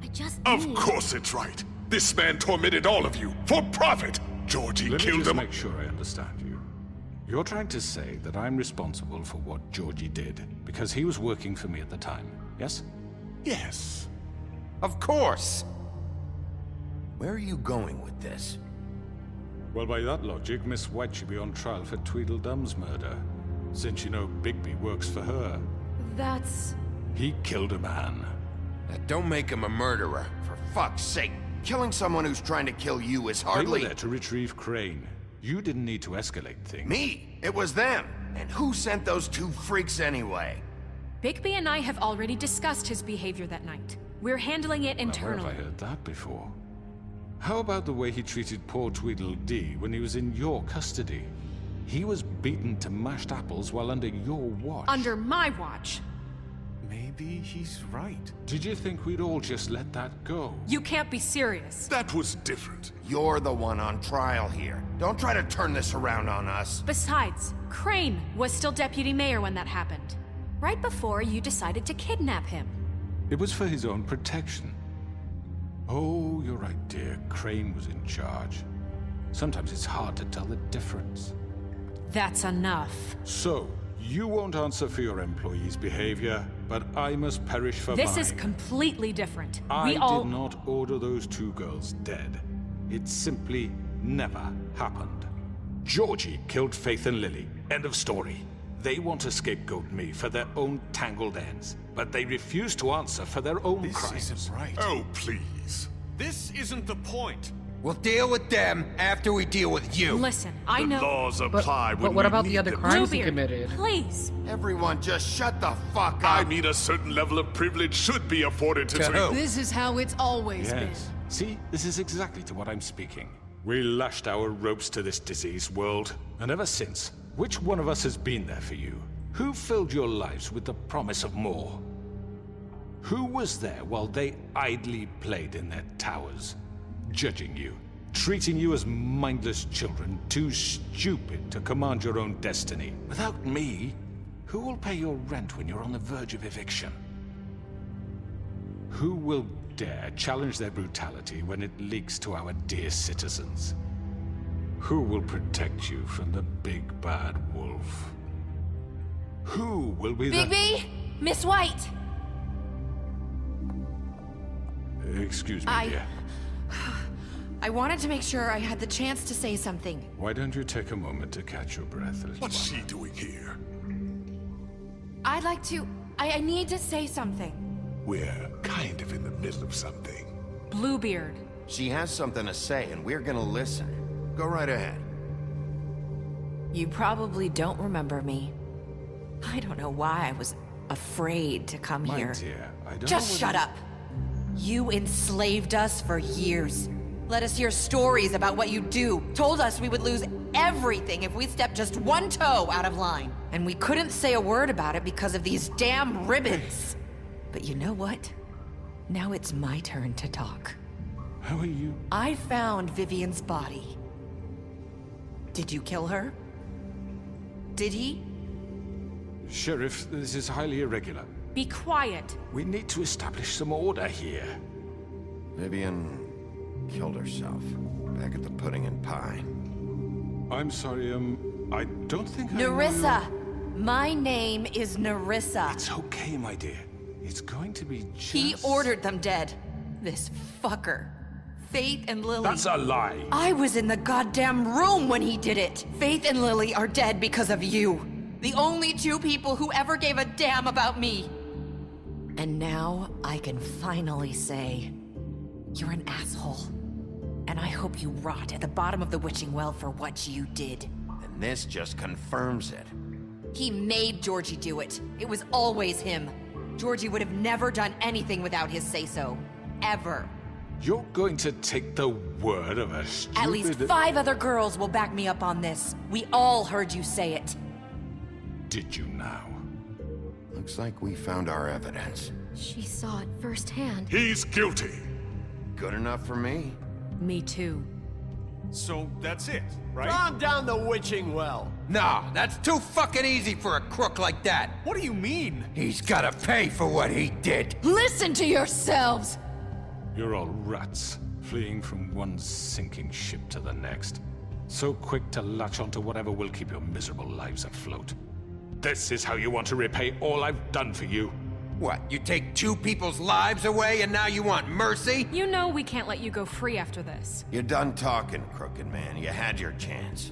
S16: I just
S17: Of
S16: need...
S17: course it's right. This man tormented all of you, for profit. Georgie
S8: Let me
S17: killed
S8: just
S17: him.
S8: make sure I understand you. You're trying to say that I'm responsible for what Georgie did, because he was working for me at the time, yes?
S17: Yes.
S3: Of course! Where are you going with this?
S8: Well, by that logic, Miss White should be on trial for Tweedledum's murder, since you know Bigby works for her.
S4: That's...
S8: He killed a man.
S3: Now, don't make him a murderer, for fuck's sake. Killing someone who's trying to kill you is
S8: They
S3: hardly...
S8: were there to retrieve Crane. You didn't need to escalate things.
S3: Me? It was them. And who sent those two freaks anyway?
S4: Bigby and I have already discussed his behavior that night. We're handling it
S8: Now, where
S4: internally.
S8: have I heard that before? How about the way he treated poor Tweedledee when he was in your custody? He was beaten to mashed apples while under your watch.
S4: Under my watch.
S14: Maybe he's right.
S8: Did you think we'd all just let that go?
S4: You can't be serious.
S17: That was different.
S3: You're the one on trial here. Don't try to turn this around on us.
S4: Besides, Crane was still deputy mayor when that happened. Right before you decided to kidnap him.
S8: It was for his own protection. Oh, you're right, dear. Crane was in charge. Sometimes it's hard to tell the difference.
S4: That's enough.
S8: So, you won't answer for your employees' behavior, but I must perish for
S4: This
S8: mine.
S4: is completely different.
S8: I
S4: We all...
S8: did not order those 2 girls dead. It simply never happened. Georgie killed Faith and Lily. End of story. They want to scapegoat me for their own tangled ends, but they refuse to answer for their own crimes.
S14: This isn't right.
S17: Oh, please.
S14: This isn't the point.
S15: We'll deal with them after we deal with you.
S4: Listen, I know...
S17: The laws apply when
S1: But what
S17: we
S1: about the
S17: need
S1: other
S17: them.
S1: crimes he
S4: Bluebeard,
S1: committed?
S4: please.
S3: Everyone just shut the fuck up.
S17: I mean, a certain level of privilege should be afforded to
S15: who?
S2: This is how it's always
S8: Yes. See, this is exactly to what I'm speaking. We lashed our ropes to this diseased world, and ever since, which one of us has been there for you? Who filled your lives with the promise of more? Who was there while they idly played in their towers, judging you, treating you as mindless children, too stupid to command your own destiny? Without me, who will pay your rent when you're on the verge of eviction? Who will dare challenge their brutality when it leaks to our dear citizens? Who will protect you from the big bad wolf? Who will be
S18: Bigby! Miss White!
S8: Excuse me, dear.
S18: I wanted to make sure I had the chance to say something.
S8: Why don't you take a moment to catch your breath, little
S17: What's
S8: one?
S17: she doing here?
S18: I'd like to... I need to say something.
S17: We're kind of in the middle of something.
S4: Bluebeard.
S3: She has something to say, and we're gonna listen. Go right ahead.
S13: You probably don't remember me. I don't know why I was afraid to come
S8: My
S13: here.
S8: dear, I don't
S13: Just
S8: know
S13: shut
S8: whether-
S13: up. You enslaved us for years. Let us hear stories about what you do. Told us we would lose everything if we stepped just one toe out of line. And we couldn't say a word about it because of these damn ribbons. But you know what? Now it's my turn to talk.
S8: How are you?
S13: I found Vivian's body. Did you kill her? Did he?
S8: Sheriff, this is highly irregular.
S4: Be quiet.
S8: We need to establish some order here.
S3: Vivian killed herself back at the Pudding and Pie.
S8: I'm sorry, I don't think I know
S13: Nerissa! My name is Nerissa.
S8: It's okay, my dear. It's going to be just...
S13: He ordered them dead. This fucker. Faith and Lily.
S8: That's a lie.
S13: I was in the goddamn room when he did it. Faith and Lily are dead because of you. The only 2 people who ever gave a damn about me. And now I can finally say, you're an asshole. And I hope you rot at the bottom of the witching well for what you did.
S3: And this just confirms it.
S13: He made Georgie do it. It was always him. Georgie would have never done anything without his say-so. Ever.
S8: You're going to take the word of a stupid...
S13: At least 5 other girls will back me up on this. We all heard you say it.
S8: Did you now?
S3: Looks like we found our evidence.
S16: She saw it firsthand.
S17: He's guilty.
S3: Good enough for me.
S4: Me too.
S14: So that's it, right?
S15: Calm down the witching well. Nah, that's too fucking easy for a crook like that.
S14: What do you mean?
S15: He's gotta pay for what he did.
S2: Listen to yourselves!
S8: You're all rats, fleeing from one sinking ship to the next. So quick to latch onto whatever will keep your miserable lives afloat. This is how you want to repay all I've done for you.
S15: What, you take 2 people's lives away and now you want mercy?
S4: You know we can't let you go free after this.
S3: You're done talking, crooked man. You had your chance.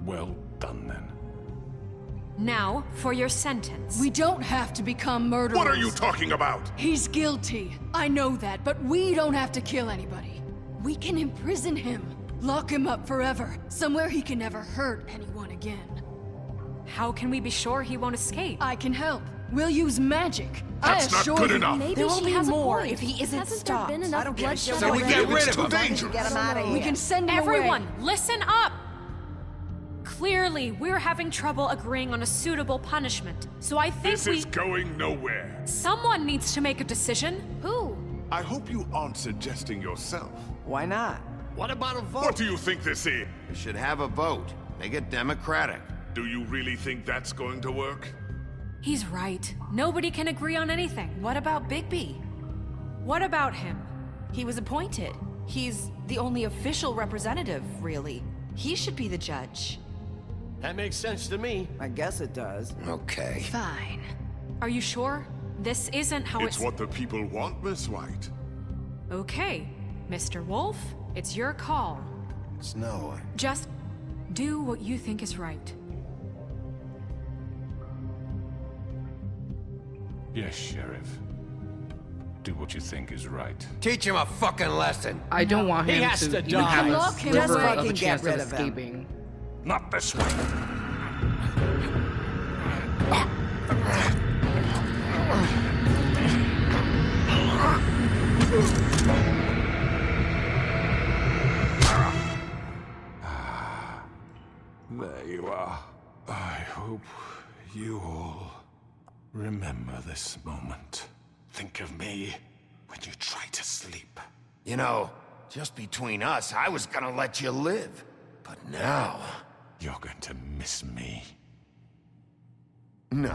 S8: Well done, then.
S4: Now, for your sentence.
S2: We don't have to become murderers.
S17: What are you talking about?
S2: He's guilty. I know that, but we don't have to kill anybody. We can imprison him. Lock him up forever. Somewhere he can never hurt anyone again.
S4: How can we be sure he won't escape?
S2: I can help. We'll use magic.
S17: That's
S2: I
S17: not
S2: assure
S17: good
S2: you.
S17: enough.
S16: Maybe
S2: There will
S16: she
S2: be
S16: has a
S2: more
S16: point.
S2: if he isn't
S16: Hasn't
S2: stopped.
S16: there been enough
S2: I don't give a
S16: bloodshed
S2: shit.
S15: So we
S16: already?
S15: get rid
S17: It's
S15: of
S17: too
S15: him.
S17: dangerous.
S12: Get him out of here.
S2: We can send him
S4: Everyone,
S2: away.
S4: listen up! Clearly, we're having trouble agreeing on a suitable punishment, so I think
S17: This is going nowhere.
S4: someone needs to make a decision.
S16: Who?
S17: I hope you aren't suggesting yourself.
S5: Why not?
S15: What about a vote?
S17: What do you think this is?
S3: We should have a vote. Make it democratic.
S17: Do you really think that's going to work?
S4: He's right. Nobody can agree on anything.
S13: What about Bigby?
S4: What about him?
S13: He was appointed. He's the only official representative, really. He should be the judge.
S10: That makes sense to me.
S5: I guess it does.
S3: Okay.
S4: Fine. Are you sure? This isn't how
S17: It's what the people want, Miss White.
S4: Okay, Mr. Wolf, it's your call.
S3: Snow.
S4: Just do what you think is right.
S8: Yes, Sheriff. Do what you think is right.
S15: Teach him a fucking lesson.
S1: I don't want
S10: He
S1: him
S10: has
S1: to
S10: to
S1: even
S10: die.
S1: have a
S2: Lock him
S1: sliver
S2: away.
S1: of a
S5: Fucking
S1: chance
S5: get
S1: of
S5: rid of him.
S1: escaping.
S8: Not this way. There you are. I hope you all remember this moment. Think of me when you try to sleep.
S3: You know, just between us, I was gonna let you live. But now...
S8: You're going to miss me.
S3: No,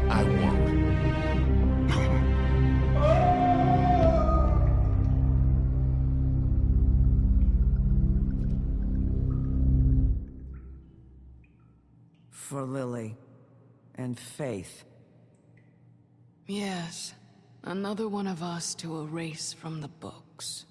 S3: I won't.
S5: For Lily and Faith.
S2: Yes, another one of us to erase from the books.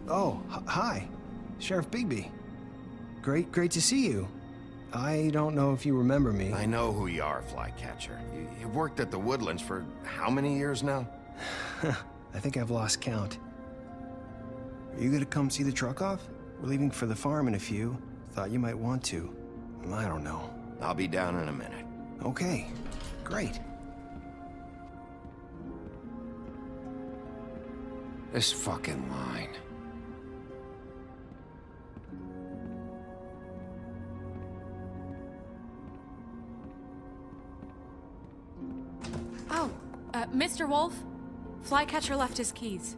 S19: Oh, hi. Sheriff Bigby. Great to see you. I don't know if you remember me.
S3: I know who you are, Flycatcher. You've worked at the Woodlands for how many years now?
S19: I think I've lost count. Are you gonna come see the truck off? We're leaving for the farm in a few. Thought you might want to. I don't know.
S3: I'll be down in a minute.
S19: Okay, great.
S3: This fucking line.
S4: Oh, Mr. Wolf, Flycatcher left his keys.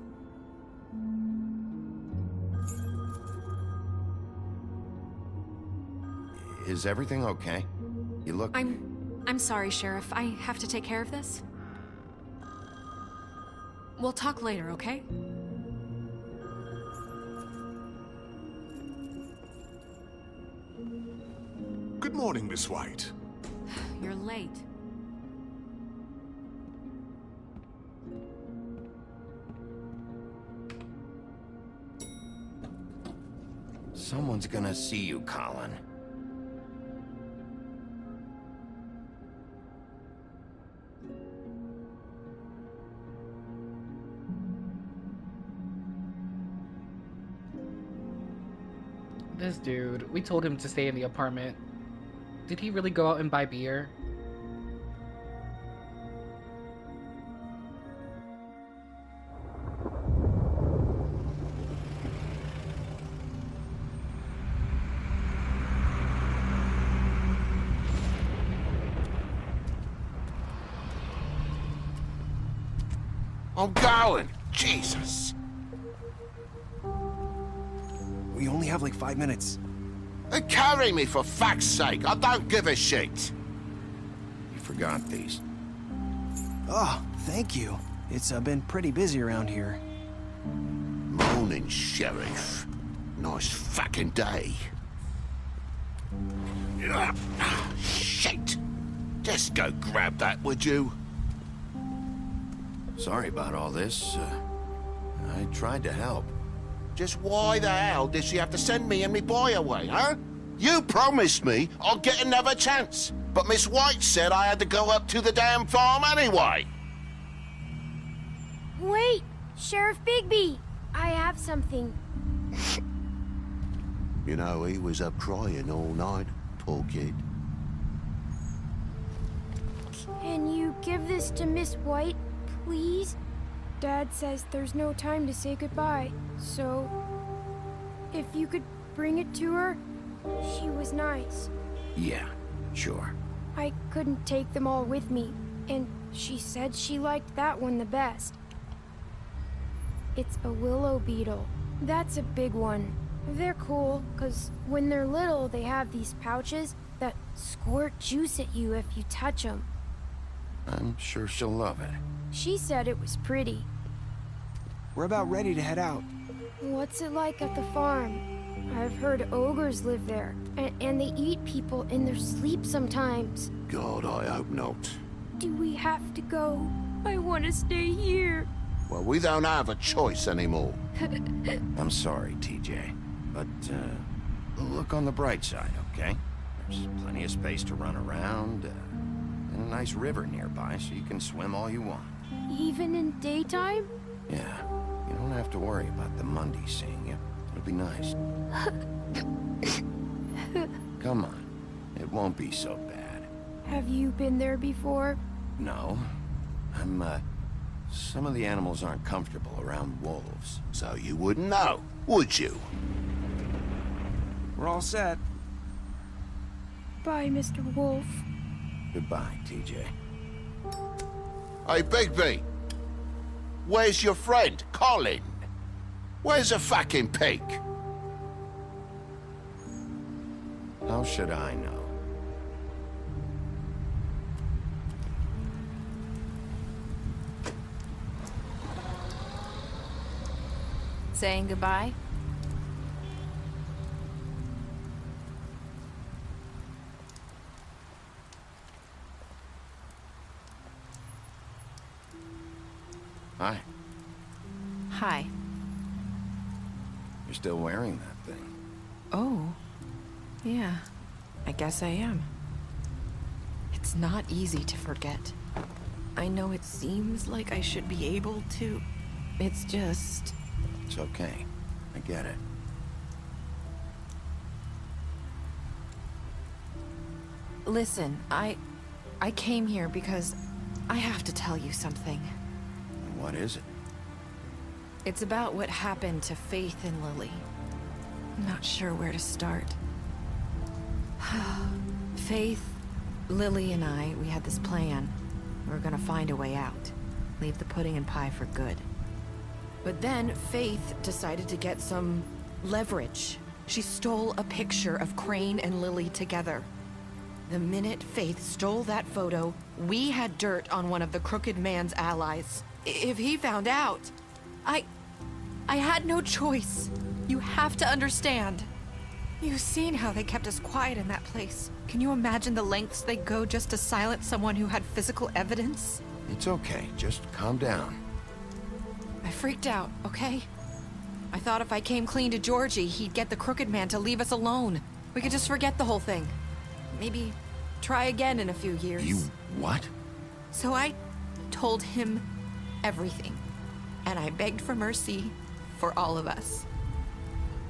S3: Is everything okay? You look...
S4: I'm sorry, Sheriff. I have to take care of this. We'll talk later, okay?
S17: Good morning, Miss White.
S4: You're late.
S3: Someone's gonna see you, Colin.
S1: This dude, we told him to stay in the apartment. Did he really go out and buy beer?
S8: I'm going! Jesus!
S19: We only have like 5 minutes.
S8: Carry me for fuck's sake! I don't give a shit!
S3: You forgot these.
S19: Oh, thank you. It's been pretty busy around here.
S8: Morning, Sheriff. Nice fucking day. Shit! Just go grab that, would you?
S3: Sorry about all this. I tried to help.
S20: Just why the hell did she have to send me and me boy away, huh? You promised me I'd get another chance, but Miss White said I had to go up to the damn farm anyway.
S16: Wait! Sheriff Bigby! I have something.
S20: You know, he was up crying all night, poor kid.
S16: Can you give this to Miss White, please? Dad says there's no time to say goodbye, so if you could bring it to her, she was nice.
S3: Yeah, sure.
S16: I couldn't take them all with me, and she said she liked that one the best. It's a willow beetle. That's a big one. They're cool, 'cause when they're little, they have these pouches that squirt juice at you if you touch them.
S3: I'm sure she'll love it.
S16: She said it was pretty.
S19: We're about ready to head out.
S16: What's it like at the farm? I've heard ogres live there, and they eat people in their sleep sometimes.
S20: God, I hope not.
S16: Do we have to go? I want to stay here.
S20: Well, we don't have a choice anymore.
S3: I'm sorry, TJ, but look on the bright side, okay? There's plenty of space to run around, and a nice river nearby so you can swim all you want.
S16: Even in daytime?
S3: Yeah, you don't have to worry about the Mundy seeing you. It'll be nice. Come on, it won't be so bad.
S16: Have you been there before?
S3: No, some of the animals aren't comfortable around wolves.
S20: So you wouldn't know, would you?
S19: We're all set.
S16: Bye, Mr. Wolf.
S3: Goodbye, TJ.
S20: Hey, Bigby! Where's your friend, Colin? Where's the fucking pig?
S3: How should I know?
S13: Saying goodbye?
S3: Hi.
S13: Hi.
S3: You're still wearing that thing.
S13: Oh. Yeah. I guess I am. It's not easy to forget. I know it seems like I should be able to. It's just...
S3: It's okay. I get it.
S13: Listen, I came here because I have to tell you something.
S3: What is it?
S13: It's about what happened to Faith and Lily. I'm not sure where to start. Faith, Lily, and I, we had this plan. We were gonna find a way out. Leave the pudding and pie for good. But then Faith decided to get some leverage. She stole a picture of Crane and Lily together. The minute Faith stole that photo, we had dirt on one of the Crooked Man's allies. If he found out, I had no choice. You have to understand. You've seen how they kept us quiet in that place. Can you imagine the lengths they go just to silence someone who had physical evidence?
S3: It's okay. Just calm down.
S13: I freaked out, okay? I thought if I came clean to Georgie, he'd get the Crooked Man to leave us alone. We could just forget the whole thing. Maybe try again in a few years.
S3: You what?
S13: So I told him everything. And I begged for mercy for all of us.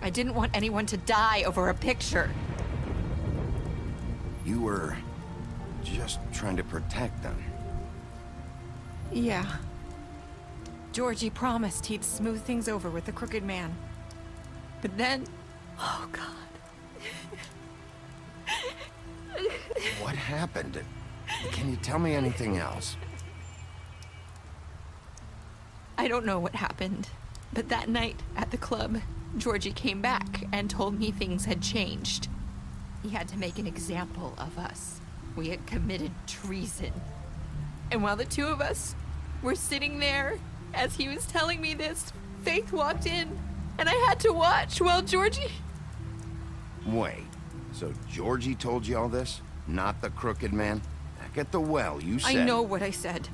S13: I didn't want anyone to die over a picture.
S3: You were just trying to protect them.
S13: Yeah. Georgie promised he'd smooth things over with the Crooked Man. But then... Oh, God.
S3: What happened? Can you tell me anything else?
S13: I don't know what happened, but that night at the club, Georgie came back and told me things had changed. He had to make an example of us. We had committed treason. And while the two of us were sitting there, as he was telling me this, Faith walked in, and I had to watch while Georgie...
S3: Wait, so Georgie told you all this? Not the Crooked Man? Back at the well, you said...
S13: I know what I said.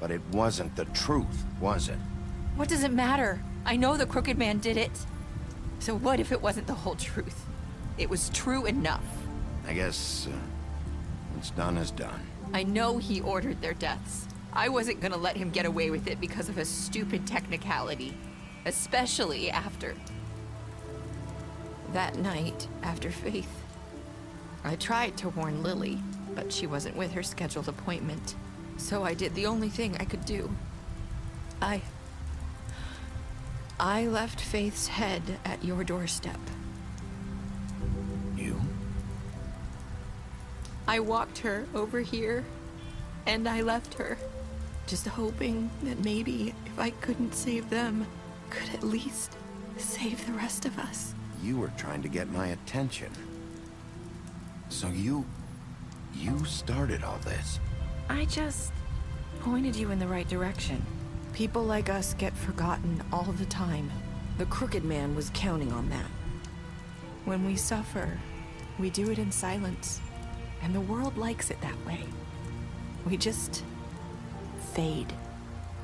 S3: But it wasn't the truth, was it?
S13: What does it matter? I know the Crooked Man did it. So what if it wasn't the whole truth? It was true enough.
S3: I guess, what's done is done.
S13: I know he ordered their deaths. I wasn't gonna let him get away with it because of a stupid technicality. Especially after... that night, after Faith. I tried to warn Lily, but she wasn't with her scheduled appointment. So I did the only thing I could do. I left Faith's head at your doorstep.
S3: You?
S13: I walked her over here, and I left her. Just hoping that maybe if I couldn't save them, could at least save the rest of us.
S3: You were trying to get my attention. So you started all this.
S5: I just pointed you in the right direction. People like us get forgotten all the time. The Crooked Man was counting on that. When we suffer, we do it in silence, and the world likes it that way. We just fade,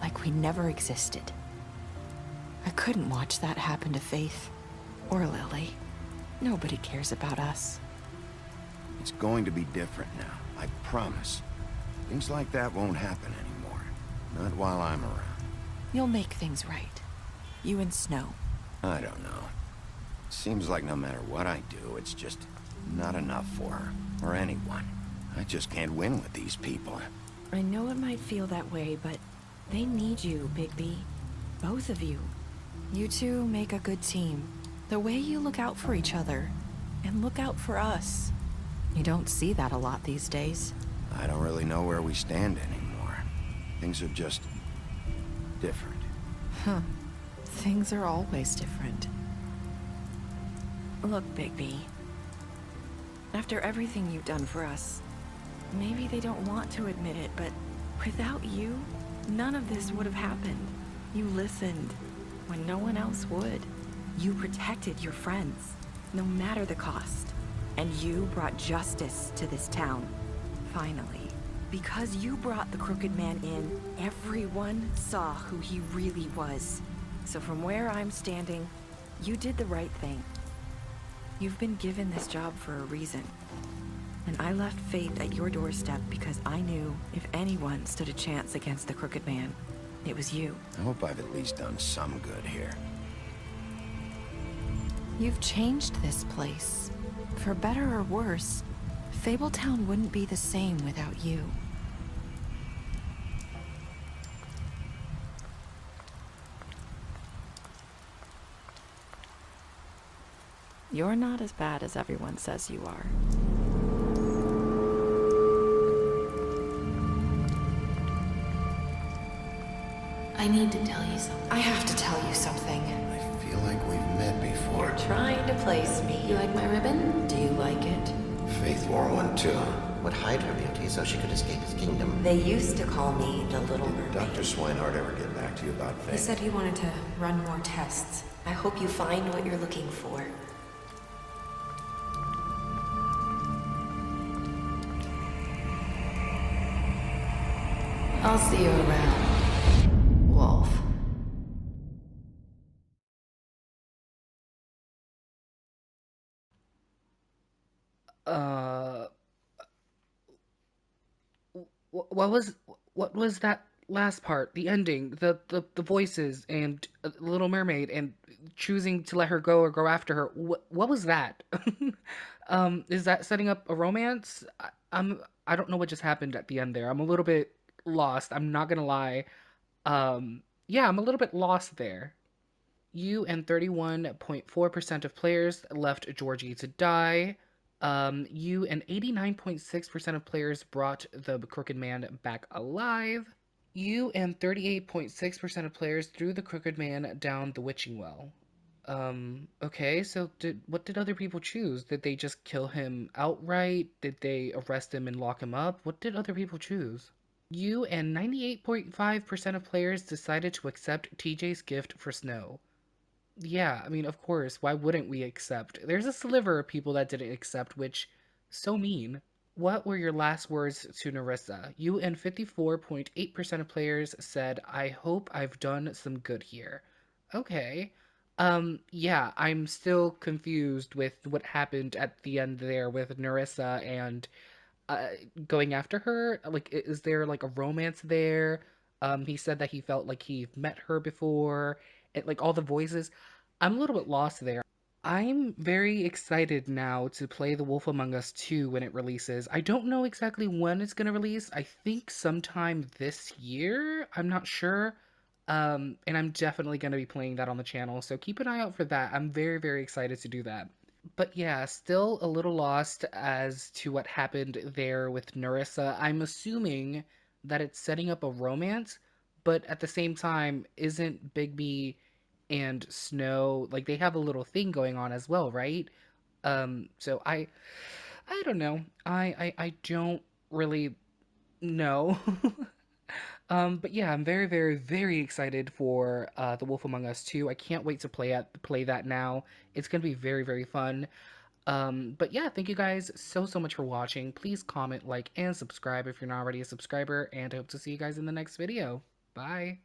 S5: like we never existed. I couldn't watch that happen to Faith, or Lily. Nobody cares about us.
S3: It's going to be different now, I promise. Things like that won't happen anymore. Not while I'm around.
S5: You'll make things right. You and Snow.
S3: I don't know. It seems like no matter what I do, it's just not enough for her, or anyone. I just can't win with these people.
S5: I know it might feel that way, but they need you, Bigby. Both of you. You two make a good team. The way you look out for each other, and look out for us. You don't see that a lot these days.
S3: I don't really know where we stand anymore. Things are just different.
S5: Huh. Things are always different. Look, Bigby. After everything you've done for us, maybe they don't want to admit it, but without you, none of this would have happened. You listened when no one else would. You protected your friends, no matter the cost. And you brought justice to this town, finally. Because you brought the Crooked Man in, everyone saw who he really was. So from where I'm standing, you did the right thing. You've been given this job for a reason. And I left Faith at your doorstep because I knew if anyone stood a chance against the Crooked Man, it was you.
S3: I hope I've at least done some good here.
S5: You've changed this place. For better or worse, Fabletown wouldn't be the same without you. You're not as bad as everyone says you are.
S18: I need to tell you something.
S5: I have to tell you something.
S3: I feel like we've met before.
S5: You're trying to place me.
S18: You like my ribbon?
S5: Do you like it?
S3: Faith wore one too.
S21: Would hide her beauty so she could escape his kingdom.
S12: They used to call me the Little Mermaid.
S3: Did Dr. Swinehart ever get back to you about Faith?
S4: He said he wanted to run more tests.
S12: I hope you find what you're looking for.
S18: I'll see you around, Wolf.
S1: What was that last part? The ending, the voices, and Little Mermaid, and choosing to let her go or go after her. What was that? Is that setting up a romance? I don't know what just happened at the end there. I'm a little bit lost. I'm not gonna lie. Yeah, I'm a little bit lost there. You and 31.4% of players left Georgie to die. You and 89.6% of players brought the Crooked Man back alive. You and 38.6% of players threw the Crooked Man down the witching well. Okay, so what did other people choose? Did they just kill him outright? Did they arrest him and lock him up? What did other people choose? You and 98.5% of players decided to accept TJ's gift for Snow. Yeah, I mean, of course, why wouldn't we accept? There's a sliver of people that didn't accept, which, so mean. What were your last words to Narissa? You and 54.8% of players said, I hope I've done some good here. Okay. Yeah, I'm still confused with what happened at the end there with Narissa and uh, going after her. Like, is there like a romance there? He said that he felt like he met her before. Like all the voices. I'm a little bit lost there. I'm very excited now to play The Wolf Among Us 2 when it releases. I don't know exactly when it's going to release. I think sometime this year. I'm not sure. And I'm definitely going to be playing that on the channel, so keep an eye out for that. I'm very, very excited to do that. But yeah, still a little lost as to what happened there with Narissa. I'm assuming that it's setting up a romance, but at the same time, isn't Bigby and Snow like they have a little thing going on as well, right? So I don't know. I don't really know. But yeah, I'm very, very, very excited for The Wolf Among Us 2. I can't wait to play that now. It's gonna be very, very fun. But yeah, thank you guys so much for watching. Please comment, like, and subscribe if you're not already a subscriber, and I hope to see you guys in the next video. Bye!